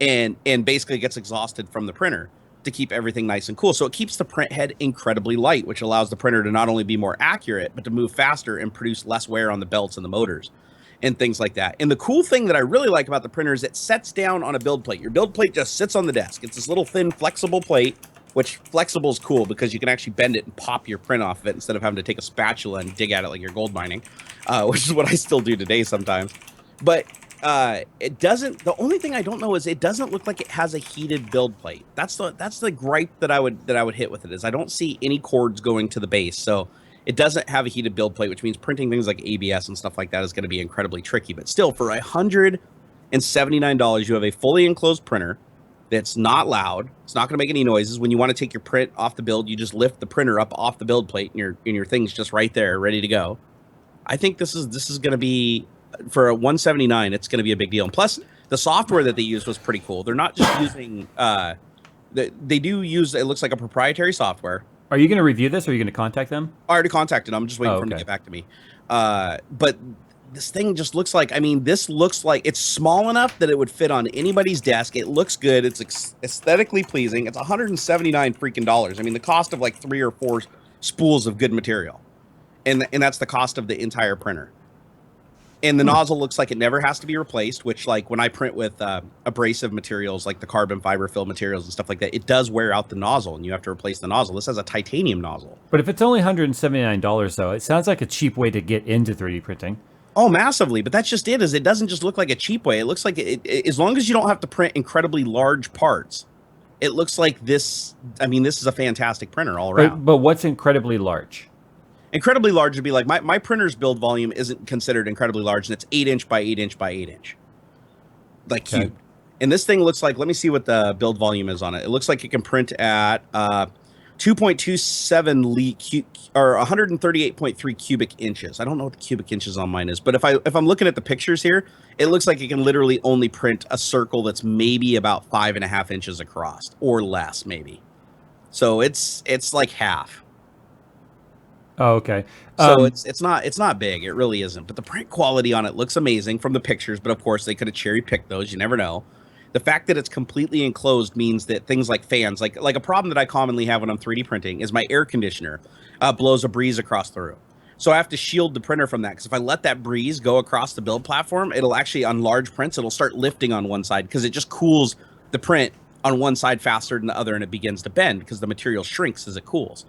and basically gets exhausted from the printer to keep everything nice and cool. So it keeps the print head incredibly light, which allows the printer to not only be more accurate, but to move faster and produce less wear on the belts and the motors and things like that. And the cool thing that I really like about the printer is it sets down on a build plate. Your build plate just sits on the desk. It's this little thin flexible plate, which flexible is cool because you can actually bend it and pop your print off of it instead of having to take a spatula and dig at it like you're gold mining, which is what I still do today sometimes. But it doesn't. The only thing I don't know is it doesn't look like it has a heated build plate. That's the gripe that I would hit with it, is I don't see any cords going to the base, so it doesn't have a heated build plate, which means printing things like ABS and stuff like that is going to be incredibly tricky. But still, for $179, you have a fully enclosed printer that's not loud. It's not going to make any noises. When you want to take your print off the build, you just lift the printer up off the build plate, and your thing's just right there, ready to go. I think this is going to be, for a $179, it's going to be a big deal. And plus, the software that they used was pretty cool. They're not just using they do use, it looks like, a proprietary software. Are you going to review this, or are you going to contact them? I already contacted them. I'm just waiting for them to get back to me. But this thing just looks like, this looks like it's small enough that it would fit on anybody's desk. It looks good. It's aesthetically pleasing. It's $179 freaking dollars. I mean, the cost of like 3 or 4 spools of good material. And that's the cost of the entire printer. And the nozzle looks like it never has to be replaced, which, like, when I print with abrasive materials like the carbon fiber fill materials and stuff like that, it does wear out the nozzle and you have to replace the nozzle. This has a titanium nozzle. But if it's only $179 though, it sounds like a cheap way to get into 3D printing. Oh, massively. But that's just it, is it doesn't just look like a cheap way. It looks like as long as you don't have to print incredibly large parts, it looks like this. This is a fantastic printer all around. But what's incredibly large? Incredibly large would be like my printer's build volume isn't considered incredibly large, and it's 8" by 8" by 8". Like cube. And this thing looks like, let me see what the build volume is on it. It looks like it can print at 2.27 or 138.3 cubic inches. I don't know what the cubic inches on mine is, but if I'm looking at the pictures here, it looks like it can literally only print a circle that's maybe about 5.5 inches across or less, maybe. So it's like half. Oh, okay. So it's not big. It really isn't. But the print quality on it looks amazing from the pictures. But of course, they could have cherry picked those. You never know. The fact that it's completely enclosed means that things like fans, like a problem that I commonly have when I'm 3D printing, is my air conditioner blows a breeze across the room. So I have to shield the printer from that, because if I let that breeze go across the build platform, it'll actually, on large prints, it'll start lifting on one side because it just cools the print on one side faster than the other, and it begins to bend because the material shrinks as it cools.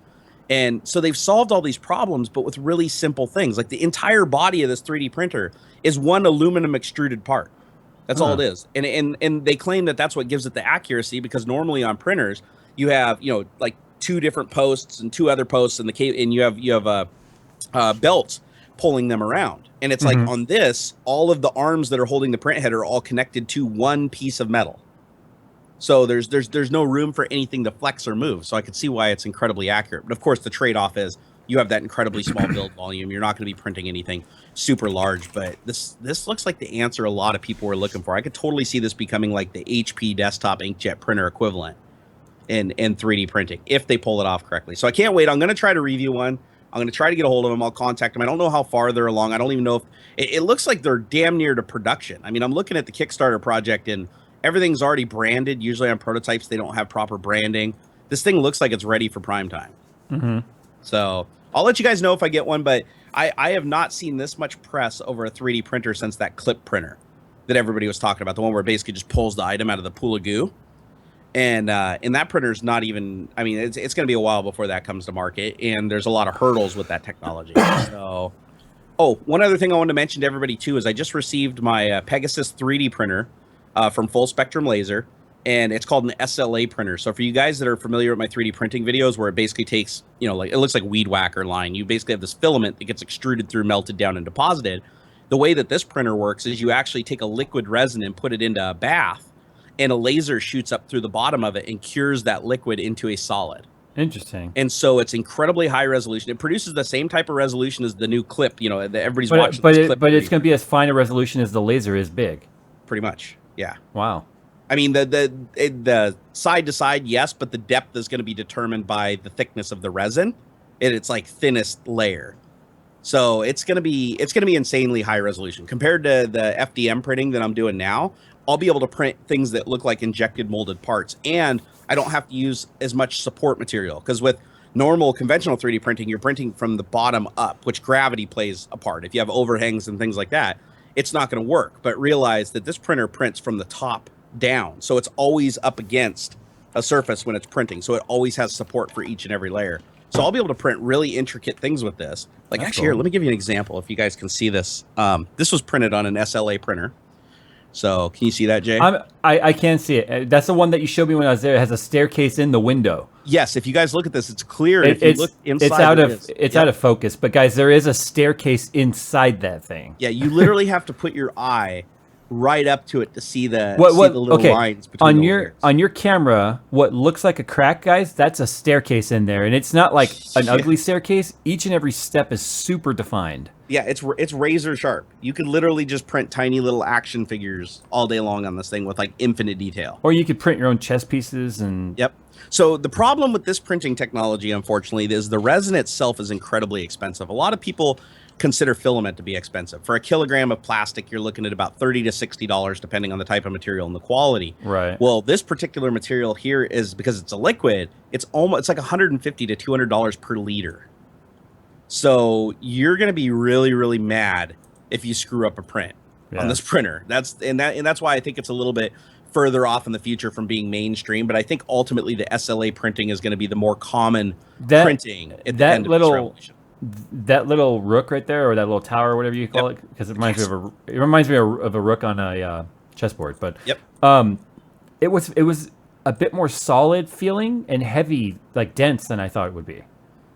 And so they've solved all these problems, but with really simple things. Like the entire body of this 3D printer is one aluminum extruded part. That's all it is. And they claim that that's what gives it the accuracy, because normally on printers you have, like two different posts and two other posts, and you have belts pulling them around. And it's like on this, all of the arms that are holding the print head are all connected to one piece of metal. So there's no room for anything to flex or move. So I could see why it's incredibly accurate. But of course, the trade-off is you have that incredibly small build volume. You're not going to be printing anything super large. But this looks like the answer a lot of people were looking for. I could totally see this becoming like the HP desktop inkjet printer equivalent in 3D printing, if they pull it off correctly. So I can't wait. I'm going to try to review one. I'm going to try to get a hold of them. I'll contact them. I don't know how far they're along. I don't even know if it looks like they're damn near to production. I mean, I'm looking at the Kickstarter project, and everything's already branded. Usually on prototypes, they don't have proper branding. This thing looks like it's ready for prime time. So I'll let you guys know if I get one, but I have not seen this much press over a 3D printer since that clip printer that everybody was talking about, the one where it basically just pulls the item out of the pool of goo. And that printer's not even, I mean, it's going to be a while before that comes to market, and there's a lot of hurdles with that technology. So, one other thing I wanted to mention to everybody too is I just received my Pegasus 3D printer from Full Spectrum Laser, and it's called an SLA printer. So for you guys that are familiar with my 3D printing videos, where it basically takes, like it looks like weed whacker line. You basically have this filament that gets extruded through, melted down, and deposited. The way that this printer works is you actually take a liquid resin and put it into a bath, and a laser shoots up through the bottom of it and cures that liquid into a solid. Interesting. And so it's incredibly high resolution. It produces the same type of resolution as the new clip, that everybody's watching. But it's going to be as fine a resolution as the laser is big. Pretty much, yeah. Wow. I mean, the side to side, yes, but the depth is going to be determined by the thickness of the resin, and it's like thinnest layer. So it's going to be insanely high resolution compared to the FDM printing that I'm doing now. I'll be able to print things that look like injected molded parts, and I don't have to use as much support material, because with normal conventional 3D printing, you're printing from the bottom up, which gravity plays a part. If you have overhangs and things like that, it's not going to work. But realize that this printer prints from the top down, so it's always up against a surface when it's printing, so it always has support for each and every layer. So I'll be able to print really intricate things with this. Like, that's actually cool. Here, let me give you an example if you guys can see this. This was printed on an SLA printer. So can you see that, Jay? I can see it. That's the one that you showed me when I was there. It has a staircase in the window. Yes, if you guys look at this, it's clear. If you look inside, it's out of focus. But guys, there is a staircase inside that thing. Yeah, you literally have to put your eye right up to it to see the little lines between on your camera. What looks like a crack, guys, that's a staircase in there, and it's not like an ugly staircase. Each and every step is super defined. Yeah, it's razor sharp. You could literally just print tiny little action figures all day long on this thing with like infinite detail. Or you could print your own chess pieces and. Yep. So the problem with this printing technology, unfortunately, is the resin itself is incredibly expensive. A lot of people consider filament to be expensive. For a kilogram of plastic, you're looking at about $30 to $60, depending on the type of material and the quality. Right. Well, this particular material here is, because it's a liquid, it's like $150 to $200 per liter. So you're going to be really, really mad if you screw up a print on this printer. That's why I think it's a little bit further off in the future from being mainstream. But I think ultimately the SLA printing is going to be the more common printing at the end of this revolution. That little rook right there, or that little tower, or whatever you call it, because it reminds me of a rook on a chessboard. But it was a bit more solid feeling and heavy, like dense, than I thought it would be.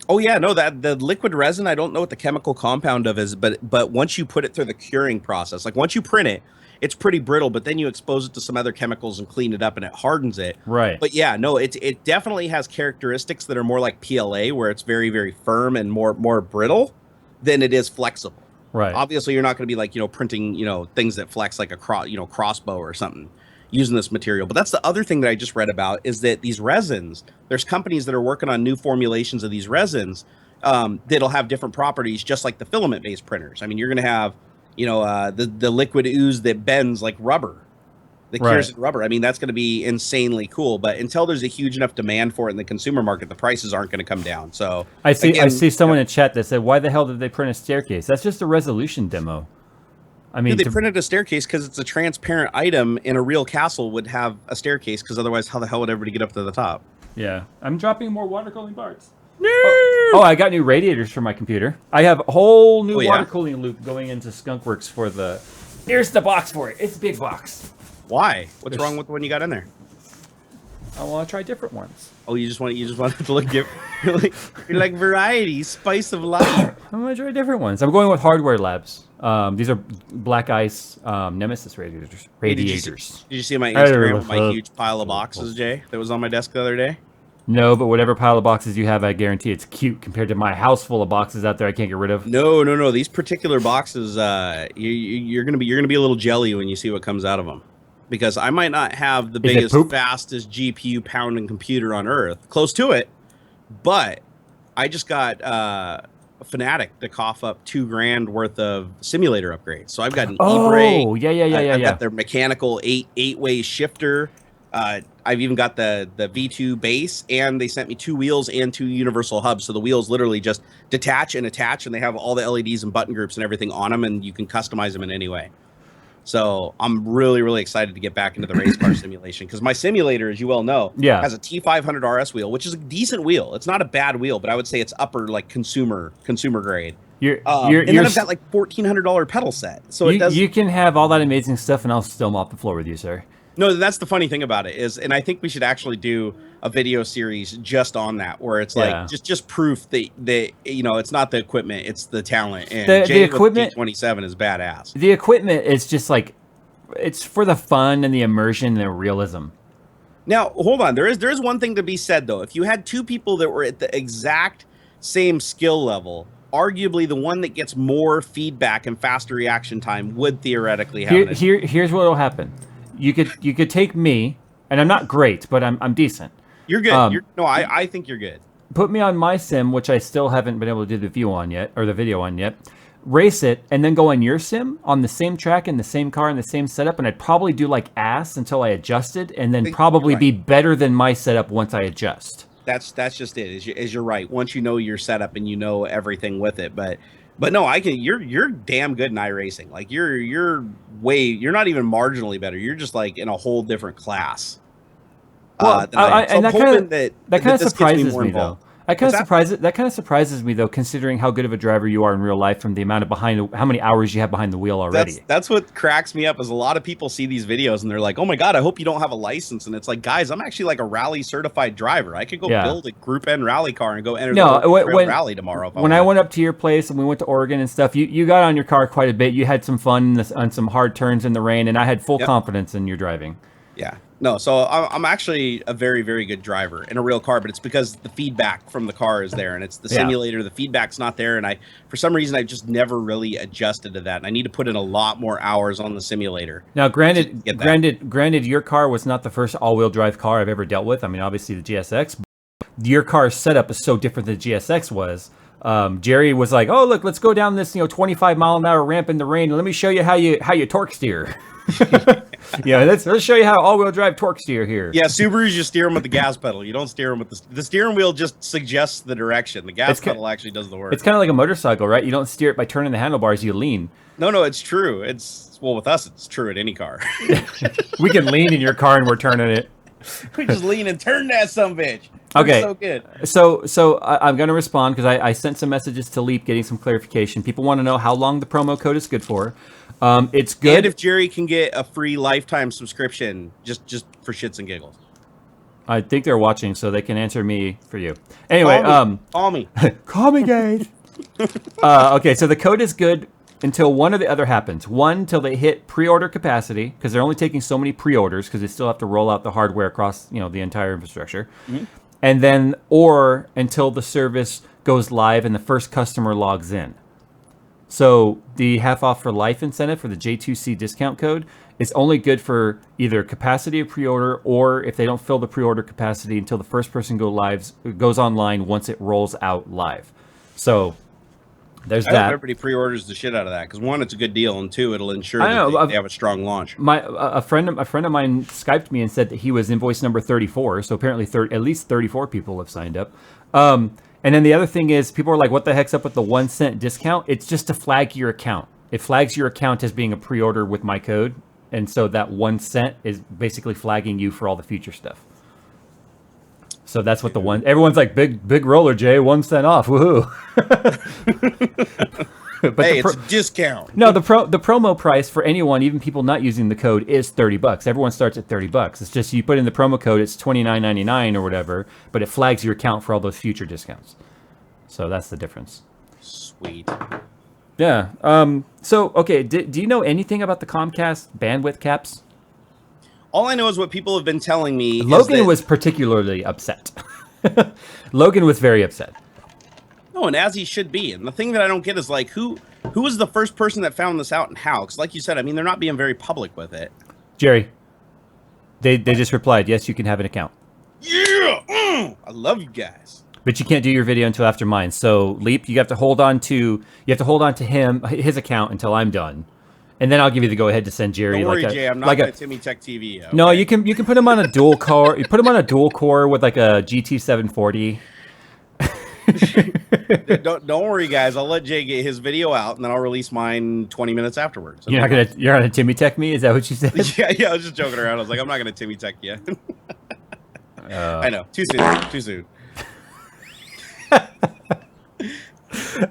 Oh yeah, no, that the liquid resin, I don't know what the chemical compound of is, but once you put it through the curing process, like once you print it, it's pretty brittle, but then you expose it to some other chemicals and clean it up, and it hardens it. Right. But yeah, no, it definitely has characteristics that are more like PLA, where it's very, very firm and more brittle than it is flexible. Right. Obviously, you're not going to be like, printing, things that flex like a crossbow or something using this material. But that's the other thing that I just read about, is that these resins, there's companies that are working on new formulations of these resins that'll have different properties, just like the filament-based printers. I mean, you're going to have, the liquid ooze that bends like rubber, that cures in rubber. I mean, that's going to be insanely cool. But until there's a huge enough demand for it in the consumer market, the prices aren't going to come down. So I see someone in chat that said, "Why the hell did they print a staircase?" That's just a resolution demo. I mean, they printed a staircase because it's a transparent item, and a real castle would have a staircase, because otherwise, how the hell would everybody get up to the top? Yeah, I'm dropping more water cooling parts. No! Oh, I got new radiators for my computer. I have a whole new water cooling loop going into Skunkworks for the. Here's the box for it. It's a big box. Why? What's wrong with the one you got in there? I want to try different ones. Oh, you just want it to look different. You're like variety, spice of life. I want to try different ones. I'm going with Hardware Labs. These are Black Ice Nemesis radiators. Hey, did you see my Instagram with my huge pile of boxes, Jay, that was on my desk the other day? No, but whatever pile of boxes you have, I guarantee it's cute compared to my house full of boxes out there I can't get rid of. No. These particular boxes, you're gonna be a little jelly when you see what comes out of them. Because I might not have the biggest, fastest GPU pounding computer on Earth, close to it, but I just got a Fanatic to cough up $2,000 worth of simulator upgrades. So I've got an e-brake. Oh, yeah. I've got their mechanical eight-way shifter. I've even got the V2 base, and they sent me 2 wheels and 2 universal hubs. So the wheels literally just detach and attach, and they have all the LEDs and button groups and everything on them, and you can customize them in any way. So I'm really, really excited to get back into the race car simulation, because my simulator, as you well know, has a T500 RS wheel, which is a decent wheel. It's not a bad wheel, but I would say it's upper, like consumer grade. And then I've got like $1,400 pedal set. So you can have all that amazing stuff, and I'll still mop the floor with you, sir. No, that's the funny thing about it is, and I think we should actually do a video series just on that, where it's like just proof that it's not the equipment, it's the talent. And the equipment 27 is badass. The equipment is just like, it's for the fun and the immersion and the realism. Now, hold on. There is one thing to be said though. If you had 2 people that were at the exact same skill level, arguably the one that gets more feedback and faster reaction time would theoretically have Here's what will happen. You could take me, and I'm not great, but I'm decent. You're good. I think you're good. Put me on my sim, which I still haven't been able to do the video on yet. Race it, and then go on your sim on the same track in the same car in the same setup, and I'd probably do like ass until I adjusted, and then probably be better than my setup once I adjust. That's just it. As you're right. Once you know your setup and you know everything with it, but no, you're damn good in iRacing. Like you're not even marginally better. You're just like in a whole different class. Well, that kind of surprises me though. That kind of surprises me though, considering how good of a driver you are in real life from the amount of how many hours you have behind the wheel already. That's what cracks me up, is a lot of people see these videos and they're like, "Oh my god, I hope you don't have a license." And it's like, guys, I'm actually like a rally certified driver. I could go build a Group N rally car and go enter the rally tomorrow. When I went up to your place and we went to Oregon and stuff, you got on your car quite a bit. You had some fun on some hard turns in the rain, and I had full confidence in your driving. Yeah. No, so I'm actually a very, very good driver in a real car, but it's because the feedback from the car is there, and it's the simulator. The feedback's not there, and for some reason, I just never really adjusted to that, and I need to put in a lot more hours on the simulator. Now, granted, your car was not the first all-wheel drive car I've ever dealt with. I mean, obviously the GSX, but your car's setup is so different than the GSX was. Jerry was like, "Oh, look, let's go down this 25-mile-an-hour ramp in the rain, and let me show you how you torque steer." Let's show you how all-wheel drive torque steer here. Yeah, Subarus, you steer them with the gas pedal. You don't steer them with the steering wheel. Just suggests the direction. The gas pedal actually does the work. It's kind of like a motorcycle, right? You don't steer it by turning the handlebars. You lean. No, it's true. With us, it's true at any car. We can lean in your car and we're turning it. We just lean and turn that sumbitch. Okay. So good. So I'm going to respond because I sent some messages to Leap getting some clarification. People want to know how long the promo code is good for. It's good. And if Jerry can get a free lifetime subscription just for shits and giggles. I think they're watching, so they can answer me for you. Anyway, call me. Call me, Gage. Okay, so the code is good until one or the other happens. One, till they hit pre-order capacity, because they're only taking so many pre-orders because they still have to roll out the hardware across the entire infrastructure. Mm-hmm. And then, or until the service goes live and the first customer logs in. So the half off for life incentive for the J2C discount code is only good for either capacity of pre-order, or if they don't fill the pre-order capacity until the first person goes online once it rolls out live. So there's I that. hope everybody pre-orders the shit out of that because one, it's a good deal, and two, it'll ensure that they have a strong launch. A friend of mine Skyped me and said that he was invoice number 34. So apparently, at least 34 people have signed up. And then the other thing is, people are like, "What the heck's up with the 1 cent discount?" It's just to flag your account. It flags your account as being a pre-order with my code, and so that 1 cent is basically flagging you for all the future stuff. So that's what everyone's like, big roller, Jay, 1 cent off, woohoo! But hey, it's a discount. No, the promo price for anyone, even people not using the code, is $30. Everyone starts at $30. It's just you put in the promo code, it's $29.99 or whatever, but it flags your account for all those future discounts. So that's the difference. Sweet. Yeah. So okay, do you know anything about the Comcast bandwidth caps? All I know is what people have been telling me. Logan was particularly upset. Logan was very upset. No, and as he should be. And the thing that I don't get is like, who was the first person that found this out and how? Because like you said, I mean, they're not being very public with it. Jerry, they just replied, yes, you can have an account. Yeah, I love you guys. But you can't do your video until after mine. So Leap, you have to hold on to his account until I'm done. And then I'll give you the go ahead to send Jerry. Don't worry, Jay. I'm not at Timmy Tech TV. Okay? No, you can put him on a dual core. You put him on a dual core with like a GT 740. Don't worry, guys. I'll let Jay get his video out, and then I'll release mine 20 minutes afterwards. You're not gonna Timmy Tech me? Is that what you said? Yeah. I was just joking around. I was like, I'm not gonna Timmy Tech you. I know. Too soon.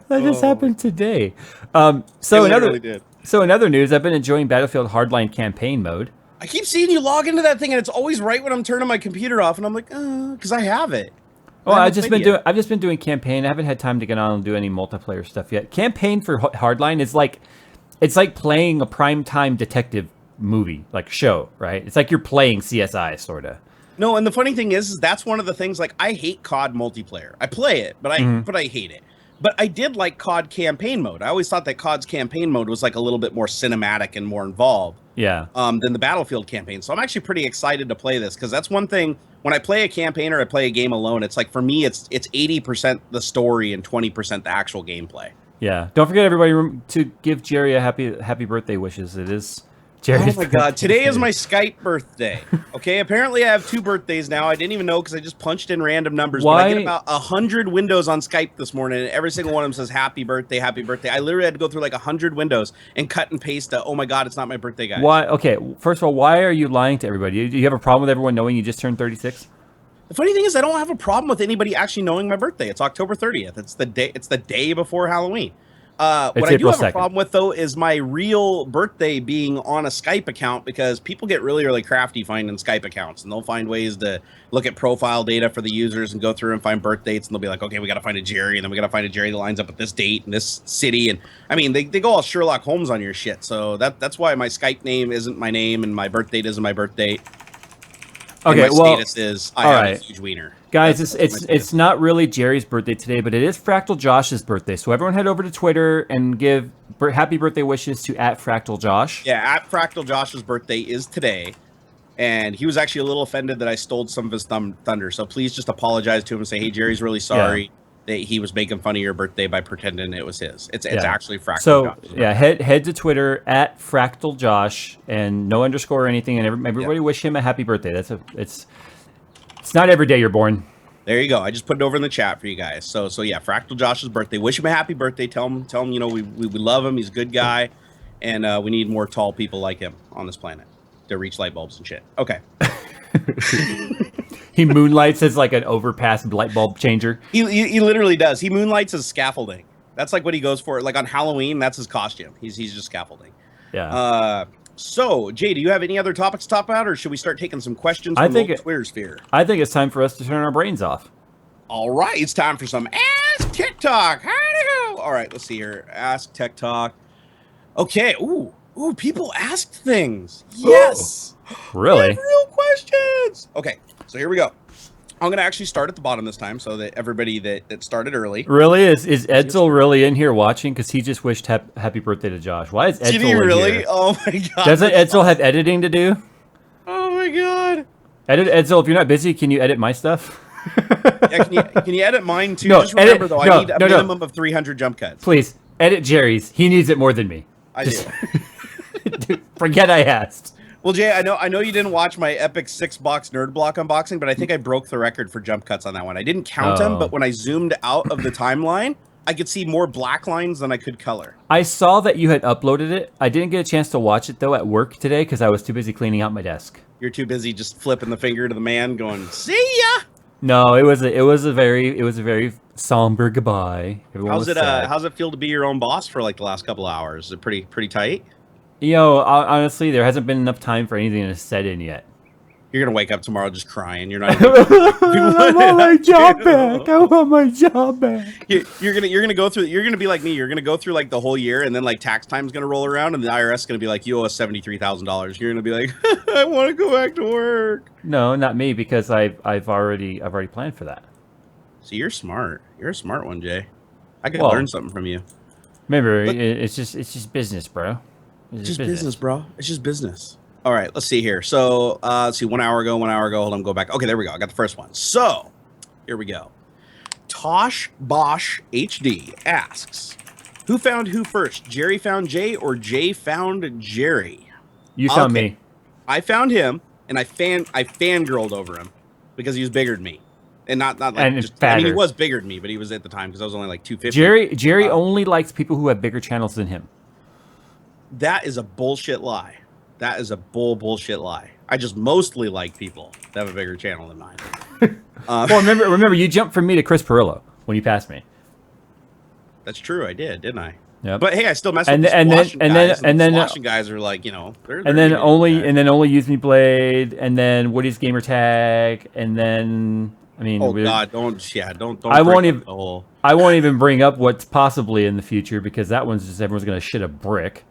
That just happened today. So in other news, I've been enjoying Battlefield Hardline campaign mode. I keep seeing you log into that thing, and it's always right when I'm turning my computer off, and I'm like, because I have it. Oh, I've just been doing campaign. I haven't had time to get on and do any multiplayer stuff yet. Campaign for Hardline is like, it's like playing a primetime detective movie, like show, right? It's like you're playing CSI, sort of. No, and the funny thing is that's one of the things. Like, I hate COD multiplayer. I play it, but I hate it. But I did like COD campaign mode. I always thought that COD's campaign mode was like a little bit more cinematic and more involved. Yeah. Than the Battlefield campaign. So I'm actually pretty excited to play this because that's one thing. When I play a campaign or I play a game alone, it's like for me, it's 80% the story and 20% the actual gameplay. Yeah. Don't forget, everybody, to give Jerry a happy birthday wishes. It is Jerry's birthday. God, today is my Skype birthday. Okay, apparently I have 2 birthdays now. I didn't even know because I just punched in random numbers. Why? But I get about 100 windows on Skype this morning, and every single one of them says happy birthday, happy birthday. I literally had to go through like 100 windows and cut and paste oh my God, it's not my birthday, guys. Why? Okay, first of all, why are you lying to everybody? Do you have a problem with everyone knowing you just turned 36? The funny thing is, I don't have a problem with anybody actually knowing my birthday. It's October 30th. It's the day before Halloween. What I do have a problem with, though, is my real birthday being on a Skype account because people get really, really crafty finding Skype accounts, and they'll find ways to look at profile data for the users and go through and find birth dates, and they'll be like, okay, we got to find a Jerry, and then we got to find a Jerry that lines up with this date and this city. And I mean, they go all Sherlock Holmes on your shit. So that's why my Skype name isn't my name and my birth date isn't my birth date. Okay, and my status is I have a huge wiener. Guys, it's not really Jerry's birthday today, but it is Fractal Josh's birthday. So everyone head over to Twitter and give happy birthday wishes to @FractalJosh. Yeah, @Fractal Josh's birthday is today. And he was actually a little offended that I stole some of his thunder. So please just apologize to him and say, hey, Jerry's really sorry that he was making fun of your birthday by pretending it was his. It's actually Fractal Josh. So, head to Twitter @FractalJosh and no underscore or anything. And everybody wish him a happy birthday. It's not every day you're born. There you go. I just put it over in the chat for you guys. So yeah, Fractal Josh's birthday. Wish him a happy birthday. Tell him, we love him. He's a good guy. And we need more tall people like him on this planet to reach light bulbs and shit. Okay. He moonlights as like an overpass light bulb changer. He literally does. He moonlights as scaffolding. That's like what he goes for. Like on Halloween, that's his costume. He's just scaffolding. Yeah. So, Jay, do you have any other topics to talk about, or should we start taking some questions from the Twitter sphere? I think it's time for us to turn our brains off. All right, it's time for some Ask TikTok. Howdy-ho. All right, let's see here. Ask TikTok. Okay. Ooh, people asked things. Yes. Really? Real questions. Okay, so here we go. I'm going to actually start at the bottom this time so that everybody that started early. Really? Is Edsel really in here watching? Because he just wished happy birthday to Josh. Why is Edsel Did he really? Here? Oh, my God. Doesn't Edsel have editing to do? Oh, my God. Edsel, if you're not busy, can you edit my stuff? Yeah, can you edit mine too? Just remember though, I need a minimum of 300 jump cuts. Please edit Jerry's. He needs it more than me. I do. Dude, forget I asked. Well, Jay, I know you didn't watch my epic 6-box nerd block unboxing, but I think I broke the record for jump cuts on that one. I didn't count them, but when I zoomed out of the timeline, I could see more black lines than I could color. I saw that you had uploaded it. I didn't get a chance to watch it though at work today because I was too busy cleaning out my desk. You're too busy just flipping the finger to the man, going, "See ya." No, it was a very somber goodbye. How's it feel to be your own boss for like the last couple of hours? Is it pretty tight? You know, honestly, there hasn't been enough time for anything to set in yet. You're gonna wake up tomorrow just crying. You're not. I want my job back. I want my job back. You're gonna go through. You're gonna be like me. You're gonna go through like the whole year, and then like tax time's gonna roll around, and the IRS is gonna be like, you owe us $73,000. You're gonna be like, I want to go back to work. No, not me, because I've already planned for that. So you're smart. You're a smart one, Jay. I could learn something from you. Remember, it's just business, bro. It's just business, bro. It's just business. All right, let's see here. So, let's see, 1 hour ago. Hold on, go back. Okay, there we go. I got the first one. So, here we go. Tosh Bosch HD asks, who found who first? Jerry found Jay or Jay found Jerry? You found me. I found him, and I fangirled over him because he was bigger than me. And not like and just, I mean, he was bigger than me, but he was at the time because I was only like 250. Jerry only likes people who have bigger channels than him. That is a bullshit lie. That is a bullshit lie. I just mostly like people that have a bigger channel than mine. Well, remember, you jumped from me to Chris Perillo when you passed me. That's true, I did, didn't I? Yeah. But hey, I still mess with the squashing guys are like, you know, and then only use me Blade, and then Woody's gamer tag, and then I mean, God, don't. I won't even bring up what's possibly in the future because that one's just everyone's gonna shit a brick.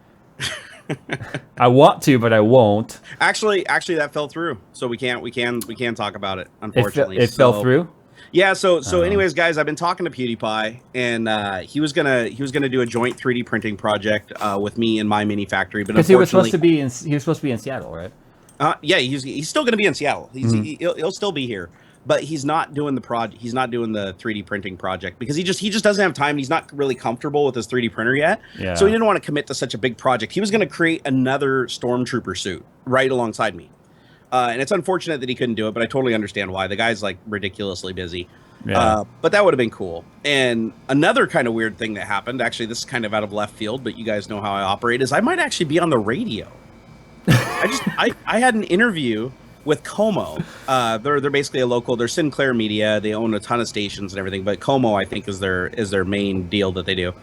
I want to, but I won't. Actually, that fell through, so we can't talk about it. Unfortunately, it fell through. Yeah. So anyways, guys, I've been talking to PewDiePie, and he was gonna do a joint 3D printing project with me in my mini factory, but because he was supposed to be in Seattle, right? Yeah, he's still gonna be in Seattle. He'll still be here. But he's not doing the project. He's not doing the 3D printing project because he just doesn't have time. He's not really comfortable with his 3D printer yet. Yeah. So he didn't want to commit to such a big project. He was going to create another Stormtrooper suit right alongside me. And it's unfortunate that he couldn't do it, but I totally understand why. The guy's like ridiculously busy. Yeah. But that would have been cool. And another kind of weird thing that happened, actually, this is kind of out of left field, but you guys know how I operate, is I might actually be on the radio. I had an interview with Como. They're basically a local. They're Sinclair Media. They own a ton of stations and everything. But Como, I think, is their main deal that they do.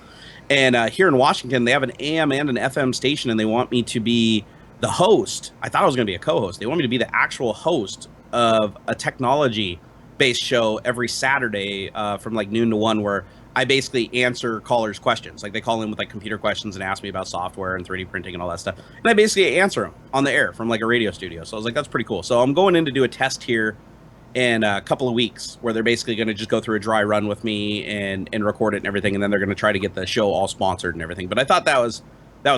And here in Washington, they have an AM and an FM station, and they want me to be the host. I thought I was going to be a co-host. They want me to be the actual host of a technology-based show every Saturday from like noon to 1, where I basically answer callers' questions. Like they call in with like computer questions and ask me about software and 3D printing and all that stuff. And I basically answer them on the air from like a radio studio. So I was like, that's pretty cool. So I'm going in to do a test here in a couple of weeks where they're basically going to just go through a dry run with me and record it and everything. And then they're going to try to get the show all sponsored and everything. But I thought that was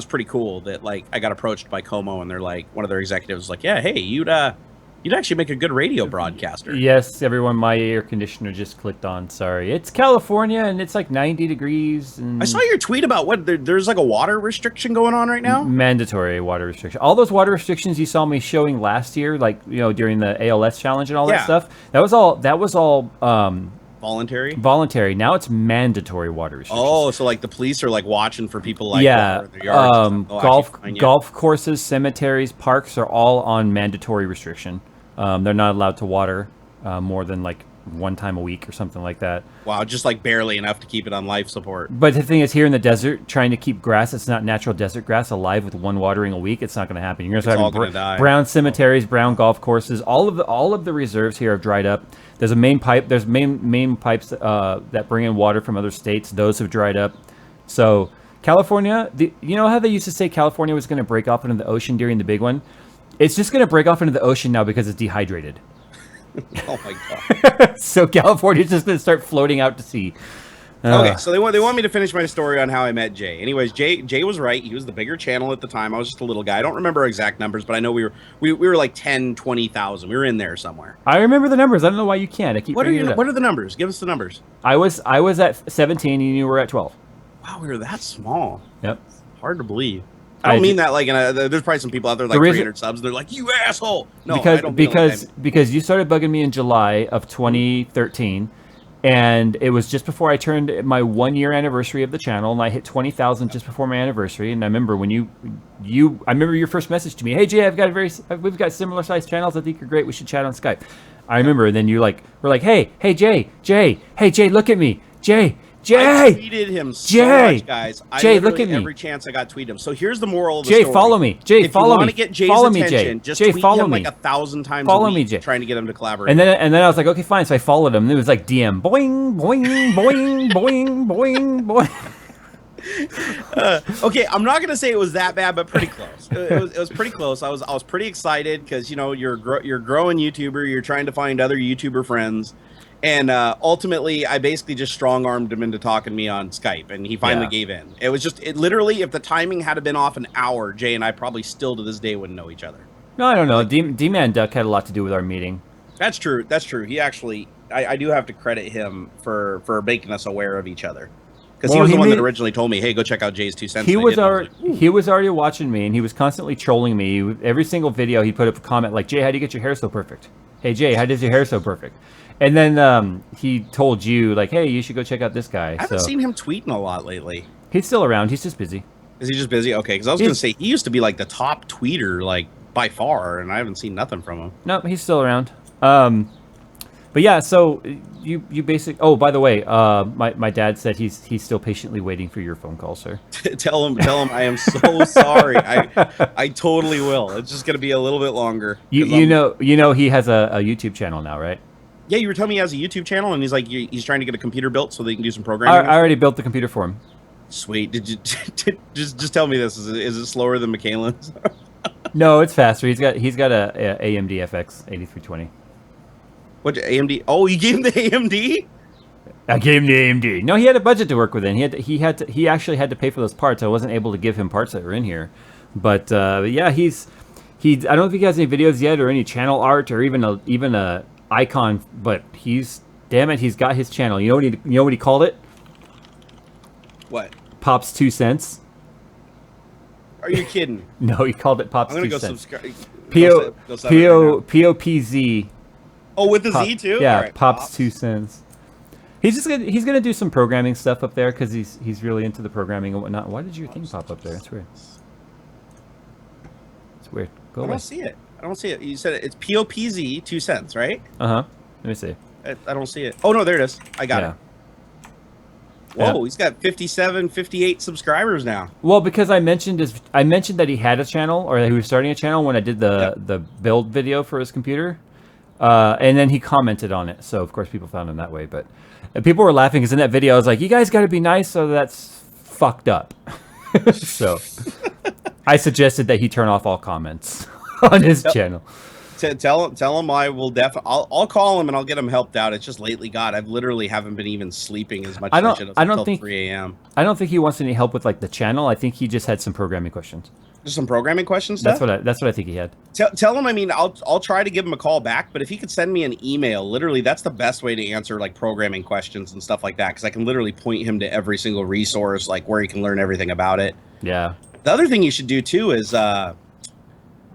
pretty cool that like I got approached by Como and they're like, one of their executives was like, yeah, hey, you'd actually make a good radio broadcaster. Yes, everyone, my air conditioner just clicked on. Sorry. It's California, and it's like 90 degrees. And I saw your tweet about what there's like a water restriction going on right now? Mandatory water restriction. All those water restrictions you saw me showing last year, like, you know, during the ALS challenge and all that stuff, that was all voluntary? Voluntary. Now it's mandatory water restrictions. Oh, so like the police are like watching for people like in their yards. Golf courses, cemeteries, parks are all on mandatory restriction. They're not allowed to water more than like one time a week or something like that. Wow, just like barely enough to keep it on life support. But the thing is, here in the desert, trying to keep grass that's not natural desert grass alive with one watering a week, it's not going to happen. You're going to start having brown cemeteries, brown golf courses. All of the reserves here have dried up. There's a main pipe. There's main pipes that bring in water from other states. Those have dried up. So California, you know how they used to say California was going to break off into the ocean during the big one? It's just going to break off into the ocean now because it's dehydrated. Oh my god! So California's just going to start floating out to sea. Okay, so they want me to finish my story on how I met Jay. Anyways, Jay was right. He was the bigger channel at the time. I was just a little guy. I don't remember exact numbers, but I know we were like 10, 20,000. We were in there somewhere. I remember the numbers. I don't know why you can't. I keep what are the numbers? Give us the numbers. I was at 17 and you were at 12. Wow, we were that small. Yep. Hard to believe. I don't mean that like there's probably some people out there like 300 subs. They're like, you asshole. No, because you started bugging me in July of 2013. And it was just before I turned my 1 year anniversary of the channel, and I hit 20,000 just before my anniversary. And I remember when I remember your first message to me, "Hey Jay, we've got similar sized channels. I think you're great. We should chat on Skype." I remember. And then you were like, "Hey Jay, hey Jay, look at me, Jay." I tweeted him so much, guys. Jay, look at me. Every chance I got, tweet him. So here's the moral of the story. Jay, follow me. Jay, follow me. If you want to get Jay's attention, just tweet him like 1,000 times a week, Jay. trying to get him to collaborate. And then I was like, okay, fine. So I followed him. And it was like DM, boing, boing, boing, boing, boing, boing. Okay, I'm not gonna say it was that bad, but pretty close. It was pretty close. I was pretty excited because you're growing YouTuber. You're trying to find other YouTuber friends. And ultimately, I basically just strong-armed him into talking to me on Skype, and he finally gave in. It was just, literally, if the timing had been off an hour, Jay and I probably still to this day wouldn't know each other. No, I don't know. D-Man Duck had a lot to do with our meeting. That's true. That's true. He actually, I do have to credit him for making us aware of each other. Because he was the one that originally told me, hey, go check out JayzTwoCents. He was already watching me, and he was constantly trolling me. Every single video, he'd put up a comment like, Jay, how do you get your hair so perfect? Hey, Jay, how does your hair so perfect? And then he told you, like, hey, you should go check out this guy. I haven't seen him tweeting a lot lately. He's still around. He's just busy. Is he just busy? Okay, because I was going to say, he used to be, like, the top tweeter, like, by far, and I haven't seen nothing from him. No, he's still around. But, yeah, so you basically... Oh, by the way, my dad said he's still patiently waiting for your phone call, sir. Tell him I am so sorry. I totally will. It's just going to be a little bit longer. You know he has a YouTube channel now, right? Yeah, you were telling me he has a YouTube channel, and he's like, he's trying to get a computer built so they can do some programming. I already built the computer for him. Sweet. Did you just tell me this? Is it slower than McCallan's? No, it's faster. He's got a AMD FX 8320. What AMD? Oh, you gave him the AMD? I gave him the AMD. No, he had a budget to work within. He actually had to pay for those parts. I wasn't able to give him parts that were in here, but yeah, I don't know if he has any videos yet or any channel art or even a icon, but he's got his channel. You know what he called it? What? Pops 2 cents. Are you kidding? No, he called it Pops 2 I'm gonna cents. Go subscribe. POPZ. Oh, with the Z too? Yeah, right, Pops 2 cents. He's gonna do some programming stuff up there because he's really into the programming and whatnot. Why did your thing pop up there? That's weird. It's weird. Go away. I don't see it. You said it's POPZ 2 cents, right? Uh-huh. Let me see. I don't see it. Oh no, there it is. I got it. Whoa, he's got 57, 58 subscribers now. Well, because I mentioned that he had a channel or that he was starting a channel when I did the build video for his computer. And then he commented on it. So of course people found him that way, but people were laughing because in that video I was like, you guys got to be nice, so that's fucked up. So I suggested that he turn off all comments on his channel. Tell him I will definitely. I'll call him and I'll get him helped out. It's just lately, God, I've literally haven't been even sleeping as much as I should have until 3 a.m. I don't think he wants any help with like the channel. I think he just had some programming questions. Just some programming questions. That's what I think he had. Tell him. I mean, I'll try to give him a call back, but if he could send me an email, literally, that's the best way to answer like programming questions and stuff like that, because I can literally point him to every single resource, like where he can learn everything about it. Yeah. The other thing you should do too is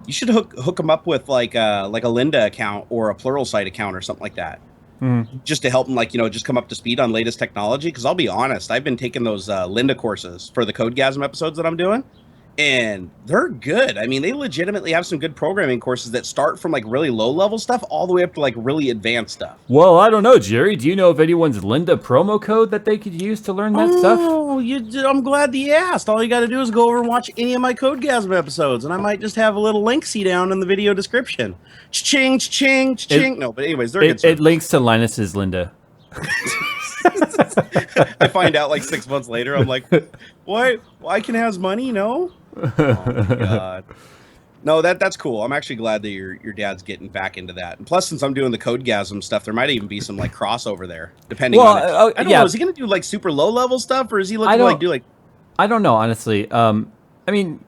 you should hook him up with like a Lynda account or a Pluralsight account or something like that. Just to help him, like, just come up to speed on latest technology. Because I'll be honest, I've been taking those Lynda courses for the CodeGasm episodes that I'm doing, and they're good. I mean, they legitimately have some good programming courses that start from like really low level stuff all the way up to like really advanced stuff. Well, I don't know, Jerry. Do you know of anyone's Lynda promo code that they could use to learn that stuff? Oh, I'm glad that you asked. All you got to do is go over and watch any of my CodeGasm episodes, and I might just have a little link down in the video description. Ching, ching, ching. No, but anyways, they're good. It links to Linus's Lynda. I find out like 6 months later. I'm like, why can has money? No. Oh my God. No, that's cool. I'm actually glad that your dad's getting back into that. And plus, since I'm doing the Codegasm stuff, there might even be some like crossover there, depending on it. I don't know. Is he gonna do like super low level stuff, or is he looking to like do like? I don't know, honestly. I mean,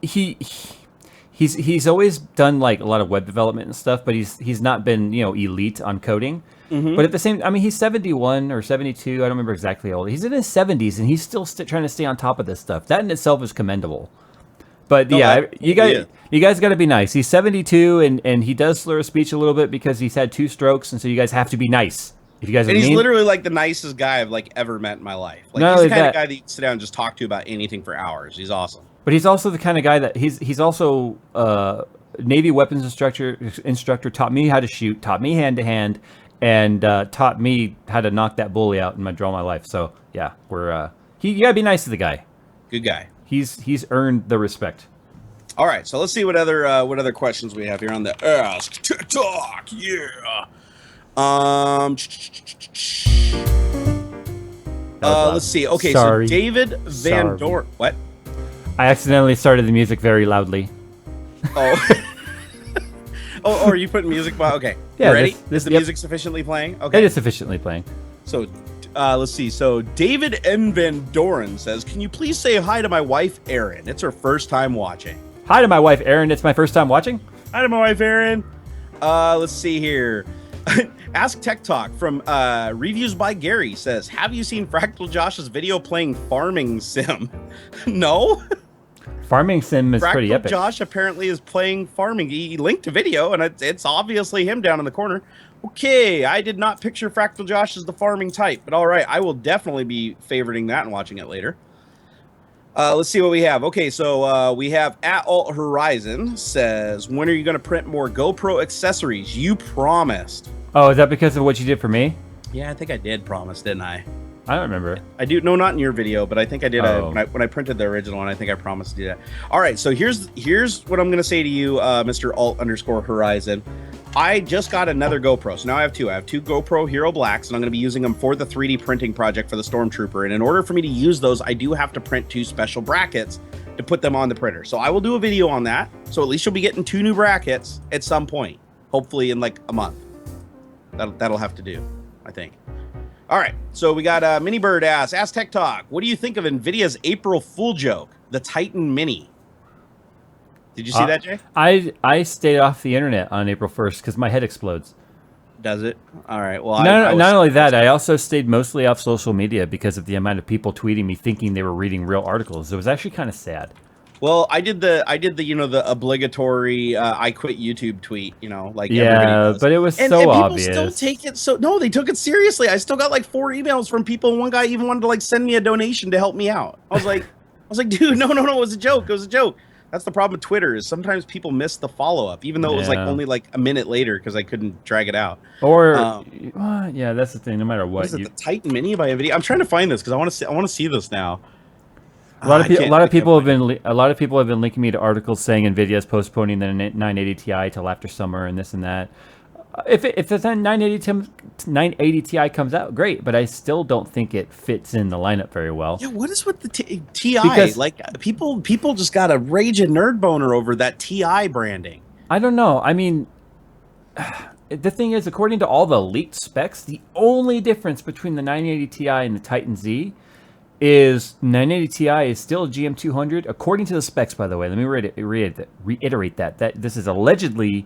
he's always done like a lot of web development and stuff, but he's not been elite on coding. Mm-hmm. But at the same, I mean, he's 71 or 72. I don't remember exactly how old. He's in his 70s, and he's still trying to stay on top of this stuff. That in itself is commendable. But you guys got to be nice. He's 72, and he does slur his speech a little bit because he's had 2 strokes, and so you guys have to be nice. If you guys, he's literally like the nicest guy I've like ever met in my life. Like he's the kind of guy that you can sit down and just talk to about anything for hours. He's awesome. But he's also the kind of guy that he's also Navy weapons instructor. Taught me how to shoot. Taught me hand to hand. And taught me how to knock that bully out in my draw my life. So yeah, you gotta be nice to the guy. Good guy. He's earned the respect. All right, so let's see what other questions we have here on the Ask TikTok. Yeah. Let's see. Okay, Sorry. So David Van Dorn. What? I accidentally started the music very loudly. Oh. Oh, are you putting music by? Okay. Yeah. Ready? Is the music sufficiently playing? Okay. It is sufficiently playing. So, let's see. So, David N. Van Doren says, "Can you please say hi to my wife, Erin? It's her first time watching." Hi to my wife, Erin. It's my first time watching. Hi to my wife, Erin. Let's see here. Ask Tech Talk from Reviews by Gary says, "Have you seen Fractal Josh's video playing Farming Sim?" No. Farming Sim is pretty epic. Josh apparently is playing farming. He linked a video, and it's obviously him down in the corner. Okay, I did not picture Fractal Josh as the farming type, but all right, I will definitely be favoriting that and watching it later. Let's see what we have. Okay, so we have at Alt Horizon says, "When are you going to print more GoPro accessories? You promised." Oh, is that because of what you did for me? Yeah, I think I did promise, didn't I? I don't remember. I do. No, not in your video, but I think I did. When I printed the original one, I think I promised to do that. All right, so here's what I'm going to say to you, Mr. Alt_Horizon. I just got another GoPro, so now I have 2. I have 2 GoPro Hero Blacks, and I'm going to be using them for the 3D printing project for the Stormtrooper. And in order for me to use those, I do have to print 2 special brackets to put them on the printer. So I will do a video on that. So at least you'll be getting 2 new brackets at some point, hopefully in like a month. That'll have to do, I think. All right, so we got Mini Bird Ask Tech Talk. What do you think of NVIDIA's April Fool joke, the Titan Mini? Did you see that, Jay? I stayed off the internet on April 1st because my head explodes. Does it? All right. Well, not only that, I also stayed mostly off social media because of the amount of people tweeting me thinking they were reading real articles. It was actually kind of sad. Well, I did the the obligatory I quit YouTube tweet, like yeah, but it was so obvious. And people still take it no, they took it seriously. I still got like 4 emails from people, and one guy even wanted to like send me a donation to help me out. I was like, dude, no, it was a joke. It was a joke. That's the problem with Twitter is sometimes people miss the follow-up, even though it was like only like a minute later because I couldn't drag it out. Or yeah, that's the thing. No matter what, is it the Titan Mini by NVIDIA? I'm trying to find this because I want to see this now. A lot of people have been linking me to articles saying NVIDIA is postponing the 980 Ti till after summer and this and that. If the 980 Ti comes out, great, but I still don't think it fits in the lineup very well. Yeah, what is with the Ti? Because, like people just got a rage and nerd boner over that Ti branding. I don't know. I mean, the thing is, according to all the leaked specs, the only difference between the 980 Ti and the Titan Z is 980 Ti is still a GM200 according to the specs. By the way, let me reiterate that this is allegedly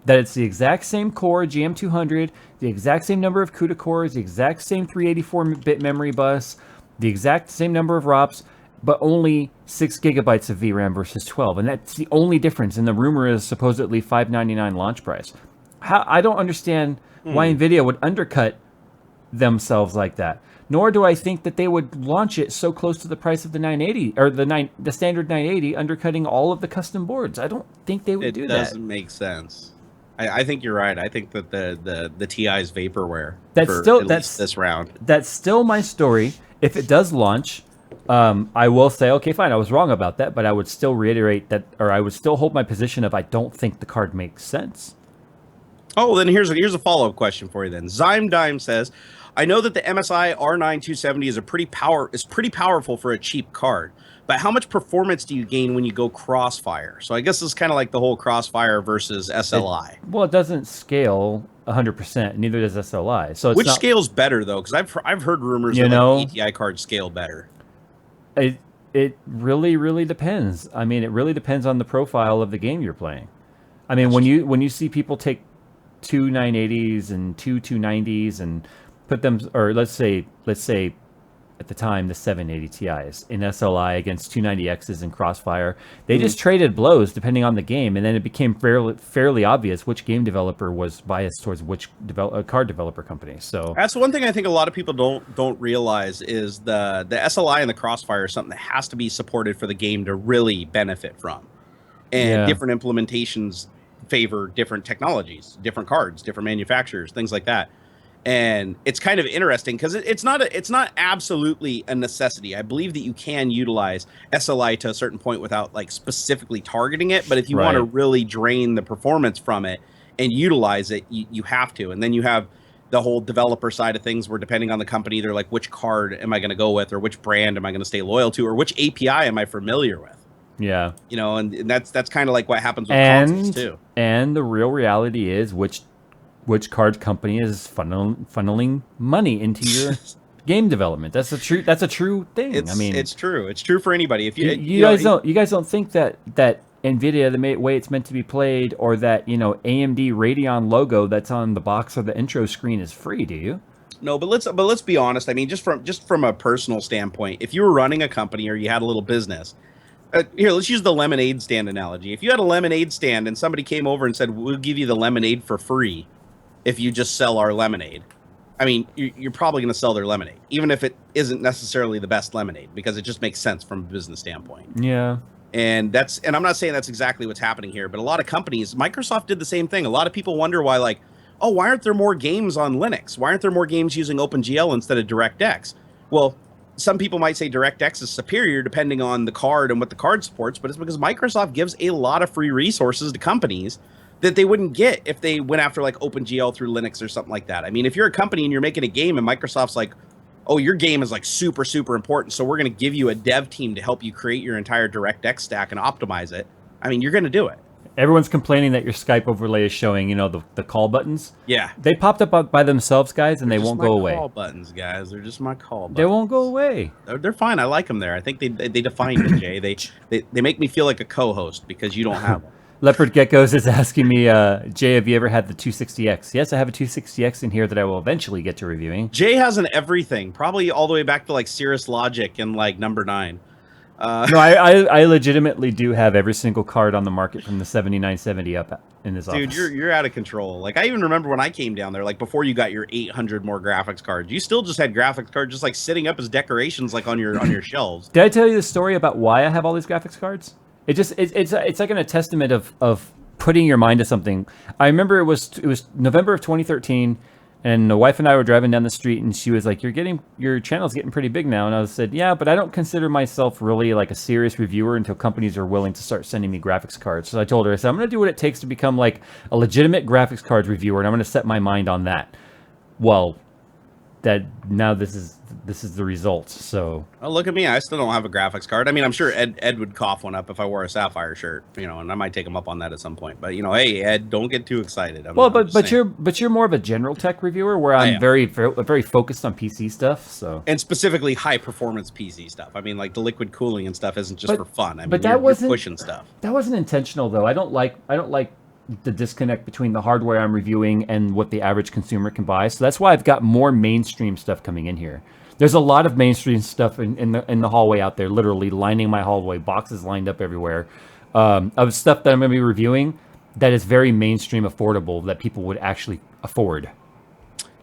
that it's the exact same core GM200, the exact same number of CUDA cores, the exact same 384-bit memory bus, the exact same number of ROPs, but only 6 gigabytes of VRAM versus 12, and that's the only difference. And the rumor is supposedly $599 launch price. I don't understand why NVIDIA would undercut themselves like that. Nor do I think that they would launch it so close to the price of the 980 or the standard 980, undercutting all of the custom boards. I don't think they would do that. It doesn't make sense. I think you're right. I think that the TI's vaporware. That's this round. That's still my story. If it does launch, I will say, okay, fine, I was wrong about that, but I would still reiterate that, or I would still hold my position of I don't think the card makes sense. Oh, then here's a follow-up question for you then. Zyme says, I know that the MSI R9 270 is pretty powerful for a cheap card, but how much performance do you gain when you go crossfire? So I guess it's kind of like the whole crossfire versus SLI. It doesn't scale 100%. Neither does SLI. So which scales better though? Because I've heard rumors that like ATI cards scale better. It really depends. I mean, it really depends on the profile of the game you're playing. I mean, when you see people take two 980s and two 290s and put them, or let's say at the time the 780 Ti's in SLI against 290Xs in Crossfire, they just traded blows depending on the game, and then it became fairly obvious which game developer was biased towards which card developer company. So that's one thing I think a lot of people don't realize is the SLI and the Crossfire is something that has to be supported for the game to really benefit from, and different implementations favor different technologies, different cards, different manufacturers, things like that. And it's kind of interesting because it's not absolutely a necessity. I believe that you can utilize SLI to a certain point without like specifically targeting it. But if you want to really drain the performance from it and utilize it, you have to. And then you have the whole developer side of things where depending on the company, they're like, which card am I going to go with, or which brand am I going to stay loyal to, or which API am I familiar with? Yeah. You know, and that's kind of like what happens with consoles too. And the real reality is which card company is funneling money into your game development. That's a true thing. It's true. It's true for anybody. If you guys don't think that NVIDIA, the way it's meant to be played, or that AMD Radeon logo that's on the box or the intro screen is free, do you? No, but let's be honest. I mean, just from a personal standpoint, if you were running a company or you had a little business, here, let's use the lemonade stand analogy. If you had a lemonade stand and somebody came over and said, "We'll give you the lemonade for free if you just sell our lemonade," I mean, you're probably going to sell their lemonade, even if it isn't necessarily the best lemonade, because it just makes sense from a business standpoint. Yeah. And I'm not saying that's exactly what's happening here, but a lot of companies, Microsoft did the same thing. A lot of people wonder why, like, oh, why aren't there more games on Linux? Why aren't there more games using OpenGL instead of DirectX? Well, some people might say DirectX is superior depending on the card and what the card supports, but it's because Microsoft gives a lot of free resources to companies that they wouldn't get if they went after like OpenGL through Linux or something like that. I mean, if you're a company and you're making a game and Microsoft's like, oh, your game is like super, super important, so we're going to give you a dev team to help you create your entire DirectX stack and optimize it, I mean, you're going to do it. Everyone's complaining that your Skype overlay is showing, the call buttons. Yeah. They popped up by themselves, guys, and they won't go away. They're just my call buttons, guys. They're just my call buttons. They won't go away. They're fine. I like them there. I think they define me, Jay. They make me feel like a co-host because you don't have them. Leopard Geckos is asking me, Jay, have you ever had the 260X? Yes, I have a 260X in here that I will eventually get to reviewing. Jay has an everything, probably all the way back to like Cirrus Logic and like number 9. No, I legitimately do have every single card on the market from the 7970 up in this office. Dude, you're out of control. Like, I even remember when I came down there, like before you got your 800 more graphics cards, you still just had graphics cards just like sitting up as decorations like on your shelves. Did I tell you the story about why I have all these graphics cards? It's like a testament of putting your mind to something. I remember it was November of 2013. And the wife and I were driving down the street, and she was like, your channel's getting pretty big now. And I said, yeah, but I don't consider myself really like a serious reviewer until companies are willing to start sending me graphics cards. So I told her, I said, I'm going to do what it takes to become like a legitimate graphics cards reviewer, and I'm going to set my mind on that. Well, now this is the results. So look at me, I still don't have a graphics card. I mean, I'm sure Ed would cough one up if I wore a Sapphire shirt, and I might take him up on that at some point. But hey, Ed, don't get too excited. But you're more of a general tech reviewer, where I'm very focused on PC stuff. So, and specifically high performance PC stuff. I mean, like the liquid cooling and stuff isn't just for fun. I mean, you're pushing stuff. That wasn't intentional though. I don't like the disconnect between the hardware I'm reviewing and what the average consumer can buy. So that's why I've got more mainstream stuff coming in here. There's a lot of mainstream stuff in the hallway out there, literally lining my hallway, boxes lined up everywhere, of stuff that I'm going to be reviewing that is very mainstream affordable that people would actually afford.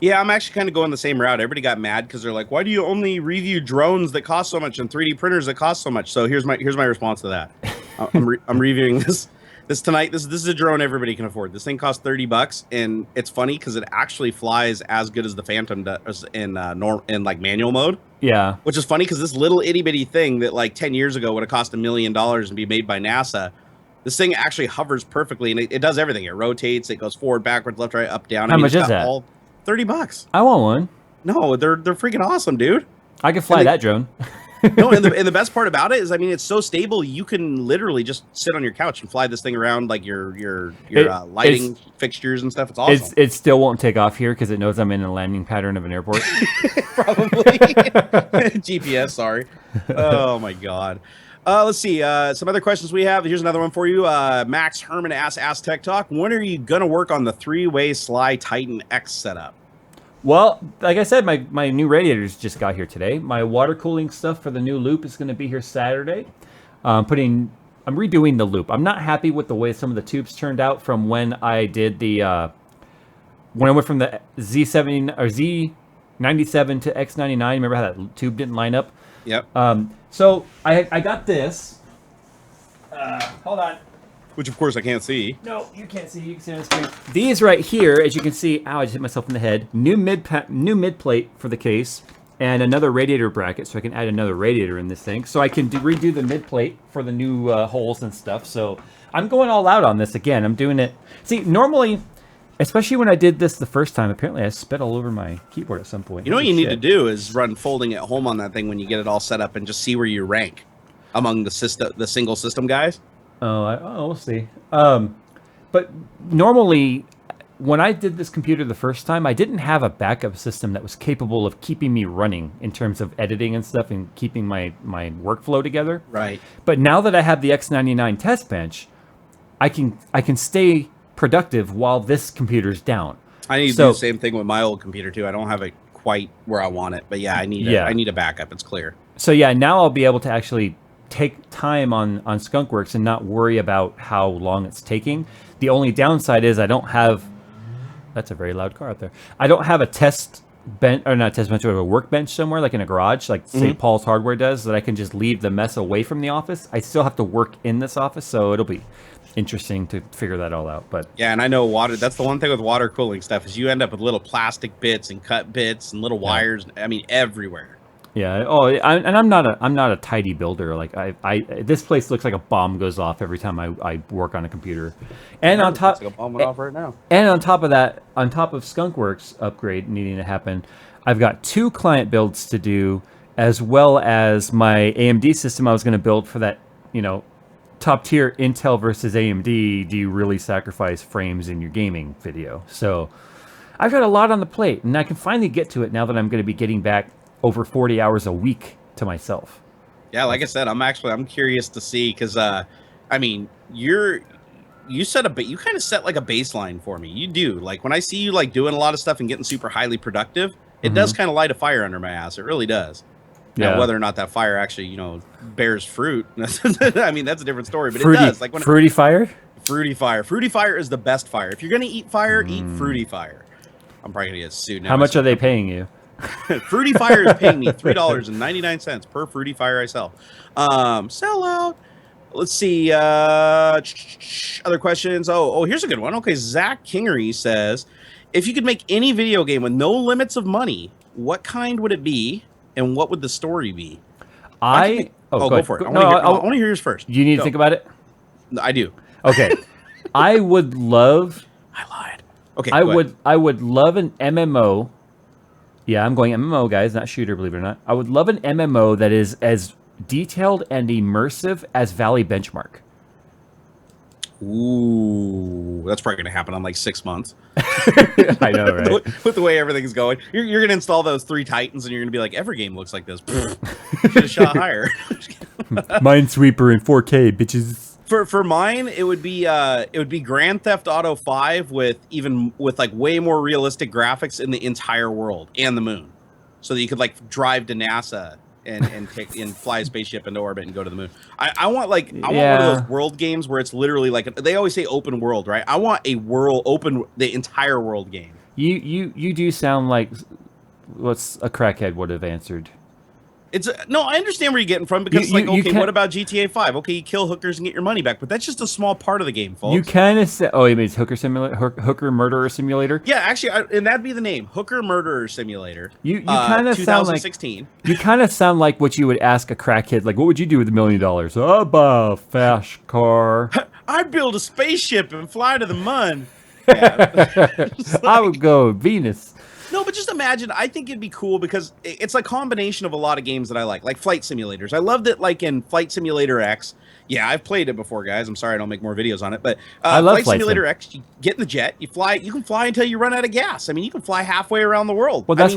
Yeah, I'm actually kind of going the same route. Everybody got mad because they're like, why do you only review drones that cost so much and 3D printers that cost so much? So here's my response to that. I'm reviewing this tonight. This is a drone everybody can afford. This thing costs $30, and it's funny because it actually flies as good as the Phantom does in like manual mode. Yeah, which is funny because this little itty bitty thing that like 10 years ago would have cost $1 million and be made by NASA, this thing actually hovers perfectly, and it does everything. It rotates, it goes forward, backwards, left, right, up, down. How much is that? $30. I want one. No, they're freaking awesome, dude. I can fly that drone. No, and the best part about it is, I mean, it's so stable. You can literally just sit on your couch and fly this thing around like your lighting fixtures and stuff. It's awesome. It still won't take off here because it knows I'm in a landing pattern of an airport. Probably. GPS, sorry. Oh my god. Let's see. Some other questions we have. Here's another one for you. Max Herman asks Tech Talk. When are you gonna work on the 3-way Sly Titan X setup? Well, like I said, my new radiators just got here today. My water cooling stuff for the new loop is going to be here Saturday. I'm redoing the loop. I'm not happy with the way some of the tubes turned out from when I did the when I went from the Z70 or Z97 to X99. Remember how that tube didn't line up? Yep. So I got this. Hold on. Which, of course, I can't see. No, you can't see. You can see on the screen. These right here, as you can see, ow, I just hit myself in the head. New mid plate for the case, and another radiator bracket, so I can add another radiator in this thing. So I can redo the mid plate for the new holes and stuff. So I'm going all out on this again. I'm doing it. See, normally, especially when I did this the first time, apparently I spit all over my keyboard at some point. You know what you need to do is run folding at home on that thing when you get it all set up and just see where you rank among the single system guys. We'll see. But normally, when I did this computer the first time, I didn't have a backup system that was capable of keeping me running in terms of editing and stuff and keeping my workflow together. Right. But now that I have the X99 test bench, I can stay productive while this computer's down. I need to do the same thing with my old computer too. I don't have it quite where I want it, but yeah, I need a backup. It's clear. So yeah, now I'll be able to actually take time on Skunkworks and not worry about how long it's taking. The only downside is I don't have, that's a very loud car out there. I don't have a test bench, or not test bench, but a workbench somewhere, like in a garage, like St. Paul's Hardware does, that I can just leave the mess away from the office. I still have to work in this office, so it'll be interesting to figure that all out. But yeah, and I know that's the one thing with water cooling stuff is you end up with little plastic bits and cut bits and little wires. I mean, everywhere. Yeah. Oh, I'm not a tidy builder. Like this place looks like a bomb goes off every time I work on a computer. And on top, like a bomb went off right now. And on top of that, on top of Skunkworks upgrade needing to happen, I've got 2 client builds to do, as well as my AMD system I was going to build for that, top tier Intel versus AMD. Do you really sacrifice frames in your gaming video? So I've got a lot on the plate, and I can finally get to it now that I'm going to be getting back over 40 hours a week to myself. Yeah, like I said, I'm curious to see, because I mean, you kind of set like a baseline for me. You do, like, when I see you like doing a lot of stuff and getting super highly productive, it does kind of light a fire under my ass. It really does. Yeah. Now, whether or not that fire actually, bears fruit, I mean, that's a different story. But it does. Like fruity fire. Fruity fire is the best fire. If you're gonna eat fire, eat fruity fire. I'm probably gonna get sued now. How much are they paying you? Fruity Fire is paying me $3.99 per Fruity Fire I sell. Sell out. Let's see. Other questions. Oh, here's a good one. Okay, Zach Kingery says, if you could make any video game with no limits of money, what kind would it be, and what would the story be? Go for it. I want to hear yours first. You need to think about it. I do. Okay. I would love. I lied. Okay. I would love an MMO. Yeah, I'm going MMO, guys, not shooter, believe it or not. I would love an MMO that is as detailed and immersive as Valley Benchmark. Ooh, that's probably going to happen in like 6 months. I know, right? With the way everything's going. You're going to install those 3 Titans, and you're going to be like, every game looks like this. Should have shot higher. Minesweeper in 4K, bitches. For mine, it would be Grand Theft Auto 5 with like way more realistic graphics in the entire world and the moon, so that you could like drive to NASA and fly a spaceship into orbit and go to the moon. I want one of those world games where it's literally like, they always say open world, right? I want a the entire world game. You do sound like what's a crackhead would have answered. No, I understand where you're getting from, because what about GTA 5? Okay, you kill hookers and get your money back, but that's just a small part of the game, folks. You kind of say, you mean hooker murderer simulator? Yeah, actually, and that'd be the name, Hooker Murderer Simulator. You kind of sound like 2016. You kind of sound like what you would ask a crackhead, like, what would you do with $1 million? I'll buy a fast car. I'd build a spaceship and fly to the moon. Yeah. I would go Venus. No, but just imagine. I think it'd be cool because it's a combination of a lot of games that I like flight simulators. I love that, like in Flight Simulator X. Yeah, I've played it before, guys. I'm sorry I don't make more videos on it, but I love Flight Simulator X. You get in the jet, you fly. You can fly until you run out of gas. I mean, you can fly halfway around the world. Well, that's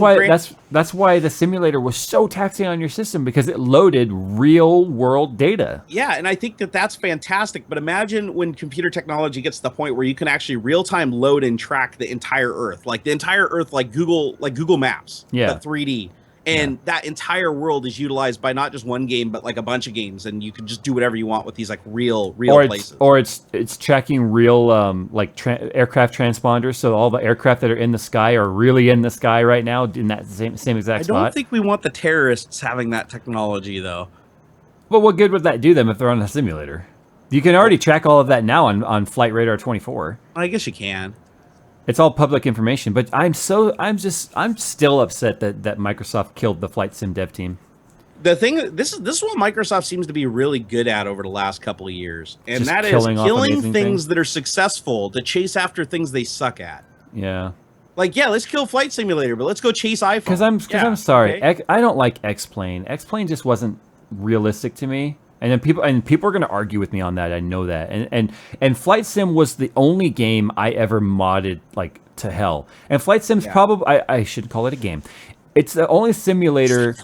why the simulator was so taxing on your system, because it loaded real world data. Yeah, and I think that's fantastic. But imagine when computer technology gets to the point where you can actually real time load and track the entire Earth, like the entire Earth, like Google Maps, yeah, the 3D. And that entire world is utilized by not just one game, but like a bunch of games, and you can just do whatever you want with these like real places. Or it's tracking real aircraft transponders, so all the aircraft that are in the sky are really in the sky right now in that same exact spot. I don't think we want the terrorists having that technology, though. But what good would that do them if they're on a simulator? You can already track all of that now on Flight Radar 24. I guess you can. It's all public information, but I'm still upset that Microsoft killed the flight sim dev team. The thing, this is what Microsoft seems to be really good at over the last couple of years, and just that is killing things that are successful to chase after things they suck at. Yeah. Like, yeah, let's kill Flight Simulator, but let's go chase iPhone. Because I'm sorry, okay? I don't like X-Plane. X-Plane just wasn't realistic to me. And then people are going to argue with me on that. I know that. And Flight Sim was the only game I ever modded like to hell. And Flight Sim's probably I shouldn't call it a game. It's the only simulator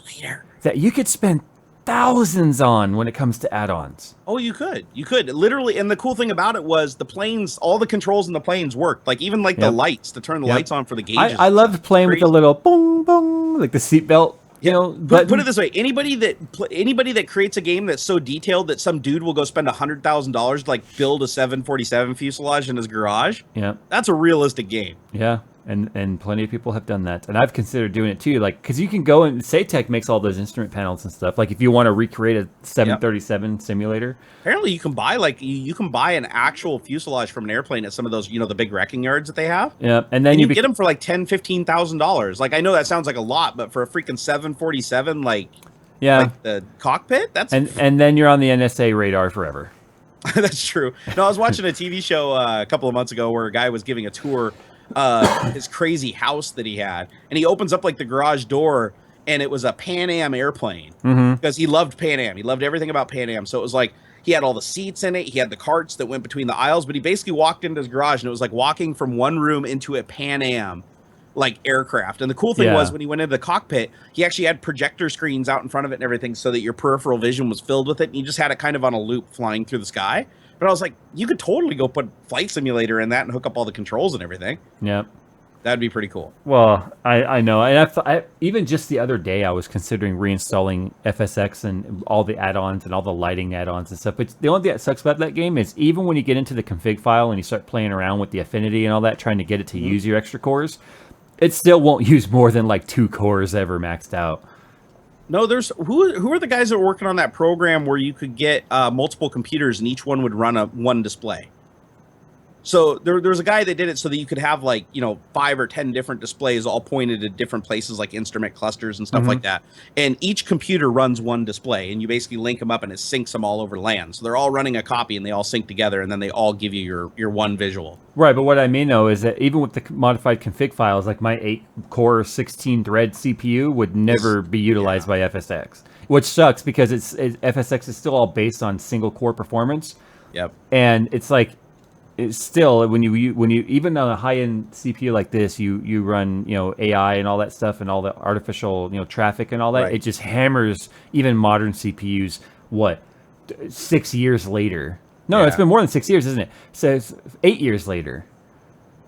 that you could spend thousands on when it comes to add-ons. Oh, you could literally. And the cool thing about it was the planes, all the controls in the planes worked. Like even like the lights to turn the lights on for the gauges. I loved playing with the little boom boom, like the seatbelt. You know, put it this way: anybody that creates a game that's so detailed that some dude will go spend $100,000 to like build a 747 fuselage in his garage. Yeah, that's a realistic game. Yeah, and plenty of people have done that, and I've considered doing it too. Like, because you can go and Saytech makes all those instrument panels and stuff. Like, if you want to recreate a 737 simulator, apparently you can buy you can buy an actual fuselage from an airplane at some of those the big wrecking yards that they have. Yeah, and then you get them for like $10,000-$15,000. Like, I know that sounds like a lot, but for a freaking 747, like the cockpit, that's and then you're on the NSA radar forever. That's true. No, I was watching a TV show a couple of months ago where a guy was giving a tour his crazy house that he had, and he opens up like the garage door, and it was a Pan Am airplane because he loved Pan Am. He loved everything about Pan Am. So it was like he had all the seats in it, he had the carts that went between the aisles, but he basically walked into his garage and it was like walking from one room into a Pan Am like aircraft. And the cool thing was when he went into the cockpit, he actually had projector screens out in front of it and everything so that your peripheral vision was filled with it, and you just had it kind of on a loop flying through the sky. But I was like, you could totally go put Flight Simulator in that and hook up all the controls and everything. Yeah. That'd be pretty cool. Well, I know. And I even just the other day, I was considering reinstalling FSX and all the add-ons and all the lighting add-ons and stuff. But the only thing that sucks about that game is even when you get into the config file and you start playing around with the affinity and all that, trying to get it to use your extra cores, it still won't use more than like 2 cores ever maxed out. No, there's who are the guys that are working on that program where you could get multiple computers and each one would run one display. So there's a guy that did it so that you could have 5 or 10 different displays all pointed at different places like instrument clusters and stuff like that. And each computer runs one display, and you basically link them up and it syncs them all over LAN. So they're all running a copy and they all sync together, and then they all give you your one visual. Right, but what I mean though is that even with the modified config files, like my 8-core 16-thread CPU would never be utilized by FSX, which sucks because FSX is still all based on single core performance. Yep. And it's like, it's still when you even on a high-end CPU like this, you run AI and all that stuff and all the artificial traffic and all that. It just hammers even modern CPUs. 6 years later? No, it's been more than 6 years, isn't it? So it's 8 years later.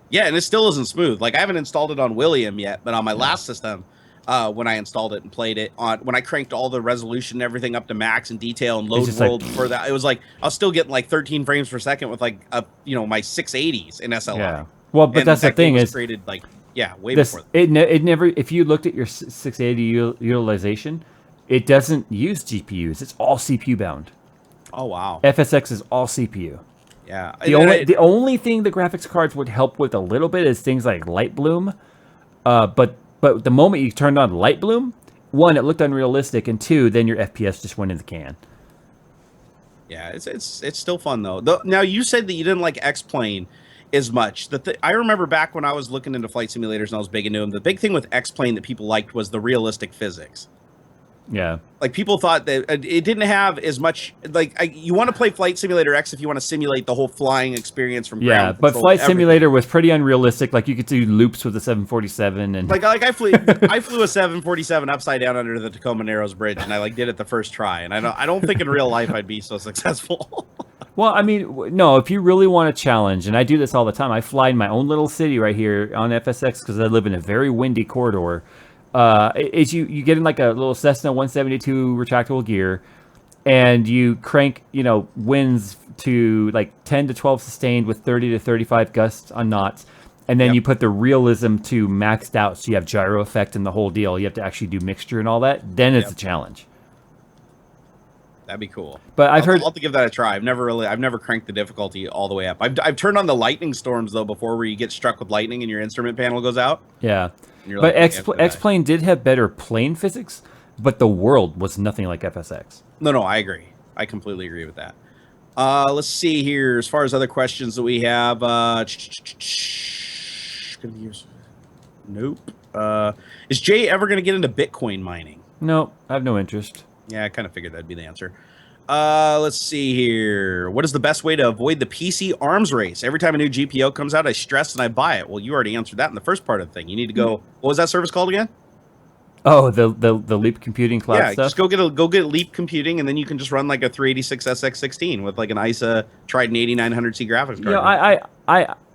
Yeah, and it still isn't smooth. Like, I haven't installed it on William yet, but on my last system, when I installed it and played it, when I cranked all the resolution and everything up to max and detail and load world for that, it was like I was still getting like 13 frames per second with my 680s in SLI. Yeah. Well, but that's the thing is created way before that. It never. If you looked at your 680 utilization, it doesn't use GPUs. It's all CPU bound. Oh wow. FSX is all CPU. Yeah. The only thing the graphics cards would help with a little bit is things like light bloom, but the moment you turned on light bloom, 1, it looked unrealistic, and 2, then your FPS just went in the can. Yeah, it's still fun though. Now you said that you didn't like X-Plane. as much. I remember back when I was looking into flight simulators and I was big into them, the big thing with X-Plane that people liked was the realistic physics. Yeah. Like, people thought that it didn't have as much, like, you want to play Flight Simulator X if you want to simulate the whole flying experience from ground control. But Flight Simulator was pretty unrealistic. Like, you could do loops with a 747 and like I flew a 747 upside down under the Tacoma Narrows Bridge, and I like did it the first try. And I don't think in real life I'd be so successful. Well, I mean, no, if you really want a challenge, and I do this all the time, I fly in my own little city right here on FSX because I live in a very windy corridor. Is you get in like a little Cessna 172 retractable gear, and you crank, winds to like 10 to 12 sustained with 30 to 35 gusts on knots, and then you put the realism to maxed out, so you have gyro effect and the whole deal. You have to actually do mixture and all that. Then it's a challenge. That'd be cool. But I'll have to give that a try. I've never cranked the difficulty all the way up. I've turned on the lightning storms though before, where you get struck with lightning and your instrument panel goes out. Yeah. But X-Plane did have better plane physics, but the world was nothing like FSX. No, I agree. I completely agree with that. Let's see here. As far as other questions that we have, nope. Is Jay ever going to get into Bitcoin mining? No, I have no interest. Yeah, I kind of figured that'd be the answer. Let's see here. What is the best way to avoid the PC arms race? Every time a new GPO comes out, I stress and I buy it. Well, you already answered that in the first part of the thing. You need to go. What was that service called again? Oh, the Leap Computing cloud stuff. Just go get Leap Computing, and then you can just run like a 386 SX16 with like an ISA Trident 8900C graphics card.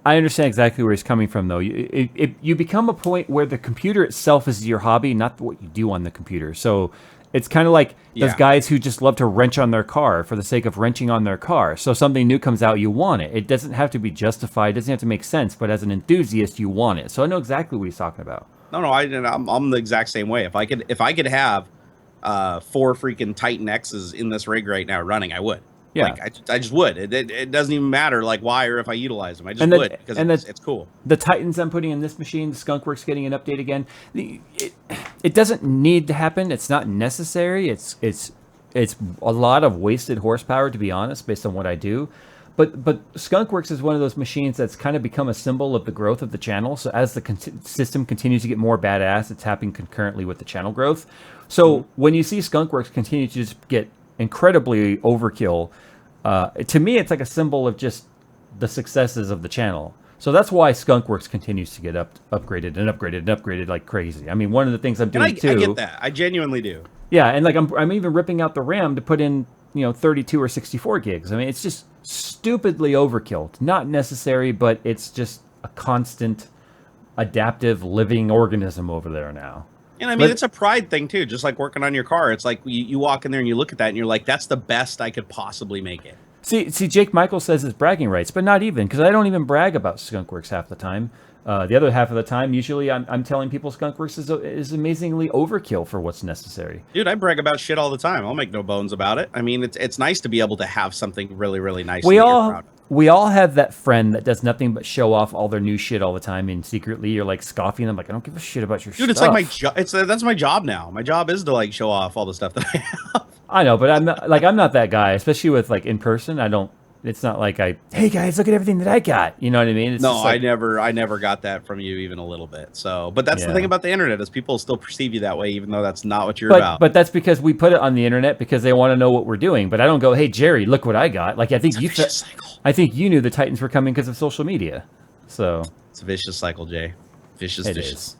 I understand exactly where he's coming from, though. You become a point where the computer itself is your hobby, not what you do on the computer. So it's kind of like those guys who just love to wrench on their car for the sake of wrenching on their car. So something new comes out, you want it. It doesn't have to be justified. It doesn't have to make sense. But as an enthusiast, you want it. So I know exactly what he's talking about. No, I'm the exact same way. If I could have 4 freaking Titan X's in this rig right now running, I would. Yeah, like, I just would. It doesn't even matter like why or if I utilize them. I just would because it's cool. The Titans I'm putting in this machine, the Skunkworks getting an update again. It doesn't need to happen. It's not necessary. It's a lot of wasted horsepower, to be honest, based on what I do. But Skunkworks is one of those machines that's kind of become a symbol of the growth of the channel. So as the system continues to get more badass, it's happening concurrently with the channel growth. So when you see Skunkworks continue to just get incredibly overkill, to me it's like a symbol of just the successes of the channel. So that's why Skunkworks continues to get upgraded and upgraded and upgraded like crazy. I mean, one of the things I'm doing too. I get that. I genuinely do. Yeah, and like I'm even ripping out the RAM to put in 32 or 64 gigs. I mean, it's just stupidly overkill. It's not necessary, but it's just a constant adaptive living organism over there now. And I mean, it's a pride thing too, just like working on your car. It's like you walk in there and you look at that and you're like, that's the best I could possibly make it. See, Jake Michael says it's bragging rights, but not even, because I don't even brag about Skunkworks half the time. The other half of the time, usually I'm telling people Skunkworks is amazingly overkill for what's necessary. Dude, I brag about shit all the time. I'll make no bones about it. I mean, it's nice to be able to have something really, really nice. We all have that friend that does nothing but show off all their new shit all the time, and secretly you're like scoffing them, like, I don't give a shit about your stuff. Dude, it's like my job. That's my job now. My job is to like show off all the stuff that I have. I know, but I'm not that guy, especially with like in person. It's not like hey guys, look at everything that I got. You know what I mean? It's I never got that from you even a little bit. So, but that's the thing about the internet is people still perceive you that way, even though that's not what you're about. But that's because we put it on the internet because they want to know what we're doing. But I don't go, hey Jerry, look what I got. Like I think you knew the Titans were coming because of social media. So it's a vicious cycle, Jay. Vicious. It is.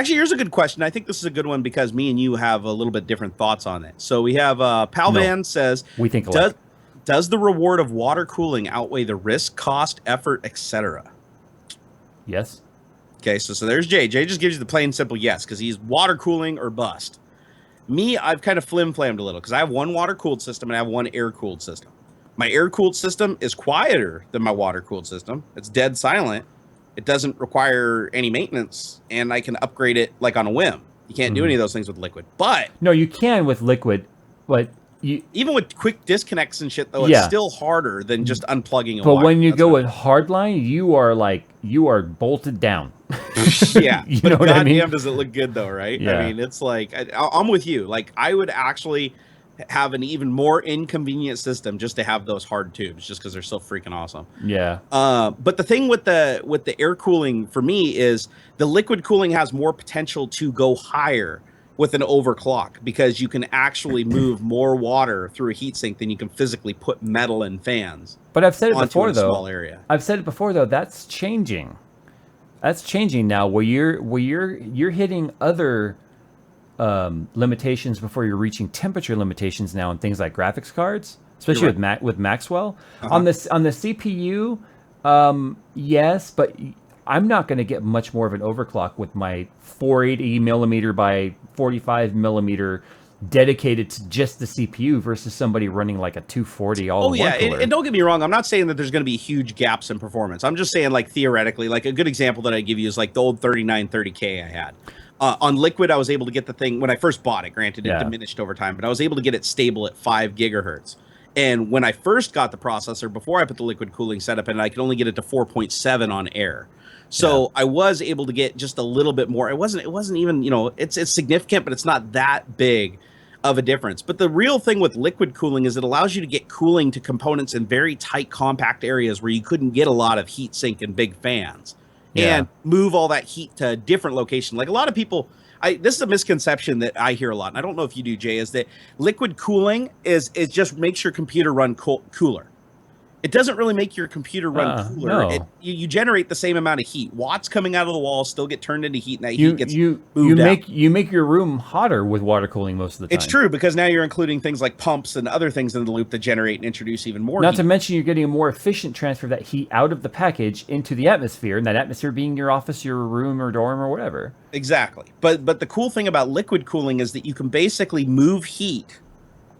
Here's a good question. I think this is a good one because me and you have a little bit different thoughts on it. So we have Palvan says, we think alike. Does the reward of water cooling outweigh the risk, cost, effort, etc.? Yes. Okay, so there's Jay. Jay just gives you the plain simple yes, because he's water cooling or bust. Me, I've kind of flim-flammed a little, because I have one water-cooled system and I have one air-cooled system. My air-cooled system is quieter than my water-cooled system. It's dead silent. It doesn't require any maintenance, and I can upgrade it like on a whim. You can't do any of those things with liquid. But no, you can with liquid, but even with quick disconnects and shit, though, it's still harder than just unplugging a But wire. when you go with hardline, you are bolted down. Yeah, you know what I mean? Goddamn, does it look good though, right? Yeah. I mean, it's like I'm with you. Like, I would actually have an even more inconvenient system just to have those hard tubes, just because they're so freaking awesome. Yeah. But the thing with the air cooling for me is the liquid cooling has more potential to go higher with an overclock, because you can actually move more water through a heatsink than you can physically put metal and fans. But I've said it before, a though. Small area. I've said it before, though. That's changing. That's changing now, where you're hitting other limitations before you're reaching temperature limitations now on things like graphics cards, especially with Maxwell. On the CPU, yes, but I'm not going to get much more of an overclock with my 480 millimeter by 45 millimeter dedicated to just the CPU versus somebody running like a 240 all. Oh yeah, and don't get me wrong, I'm not saying that there's going to be huge gaps in performance. I'm just saying, like, theoretically, like a good example that I give you is like the old 3930K I had. On Liquid, I was able to get the thing when I first bought it. Granted, it diminished over time, but I was able to get it stable at 5 gigahertz. And when I first got the processor, before I put the liquid cooling setup in, I could only get it to 4.7 on air. So I was able to get just a little bit more. It wasn't even, it's significant, but it's not that big of a difference. But the real thing with liquid cooling is it allows you to get cooling to components in very tight, compact areas where you couldn't get a lot of heat sink and big fans. And move all that heat to a different location. Like a lot of people, this is a misconception that I hear a lot, and I don't know if you do, Jay, is that liquid cooling is just makes your computer run cooler. It doesn't really make your computer run cooler. No. You generate the same amount of heat. Watts coming out of the wall still get turned into heat, and that heat gets moved you make your room hotter with water cooling most of the time. It's true, because now you're including things like pumps and other things in the loop that generate and introduce even more Not heat. to mention you're getting a more efficient transfer of that heat out of the package into the atmosphere, and that atmosphere being your office, your room, or dorm, or whatever. Exactly. But the cool thing about liquid cooling is that you can basically move heat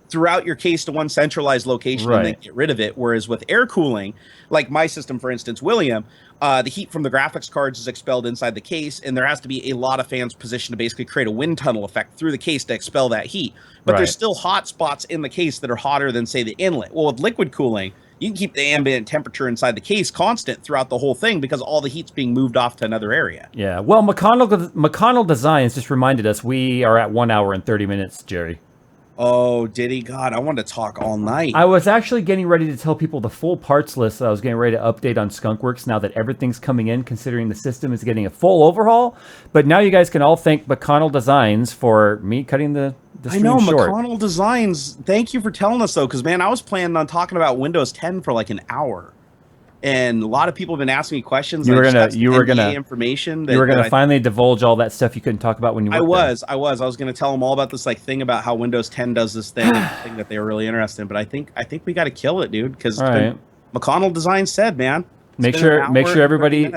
throughout your case to one centralized location and then get rid of it. Whereas with air cooling, like my system, for instance, William, the heat from the graphics cards is expelled inside the case, and there has to be a lot of fans positioned to basically create a wind tunnel effect through the case to expel that heat. But there's still hot spots in the case that are hotter than, say, the inlet. Well, with liquid cooling, you can keep the ambient temperature inside the case constant throughout the whole thing because all the heat's being moved off to another area. Yeah. Well, McConnell Designs just reminded us we are at 1 hour and 30 minutes, Jerry. Oh, did he? God, I wanted to talk all night. I was actually getting ready to tell people the full parts list that I was getting ready to update on Skunkworks now that everything's coming in, considering the system is getting a full overhaul. But now you guys can all thank McConnell Designs for me cutting the stream short. McConnell Designs. Thank you for telling us, though, because, man, I was planning on talking about Windows 10 for like an hour. And a lot of people have been asking me questions. You were gonna finally divulge all that stuff you couldn't talk about when you worked there. I was gonna tell them all about this thing about how Windows 10 does this thing, thing that they were really interested in. But I think we got to kill it, dude. Because McConnell Design said, man. Make sure everybody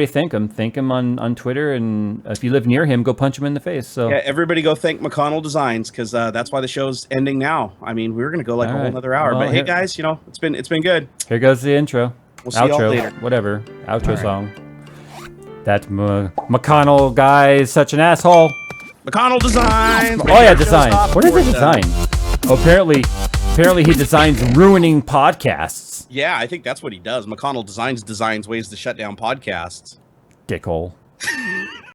thank him on Twitter, and if you live near him, go punch him in the face. So yeah, everybody go thank McConnell Designs, because that's why the show's ending now. I mean, we were gonna go like a whole another hour, but hey, guys, it's been good. Here goes the intro. We'll see y'all later. Whatever. Outro song. That McConnell guy is such an asshole. McConnell Designs. Oh yeah, design. What is the design? Oh, apparently he designs ruining podcasts. Yeah, I think that's what he does. McConnell designs ways to shut down podcasts. Dickhole.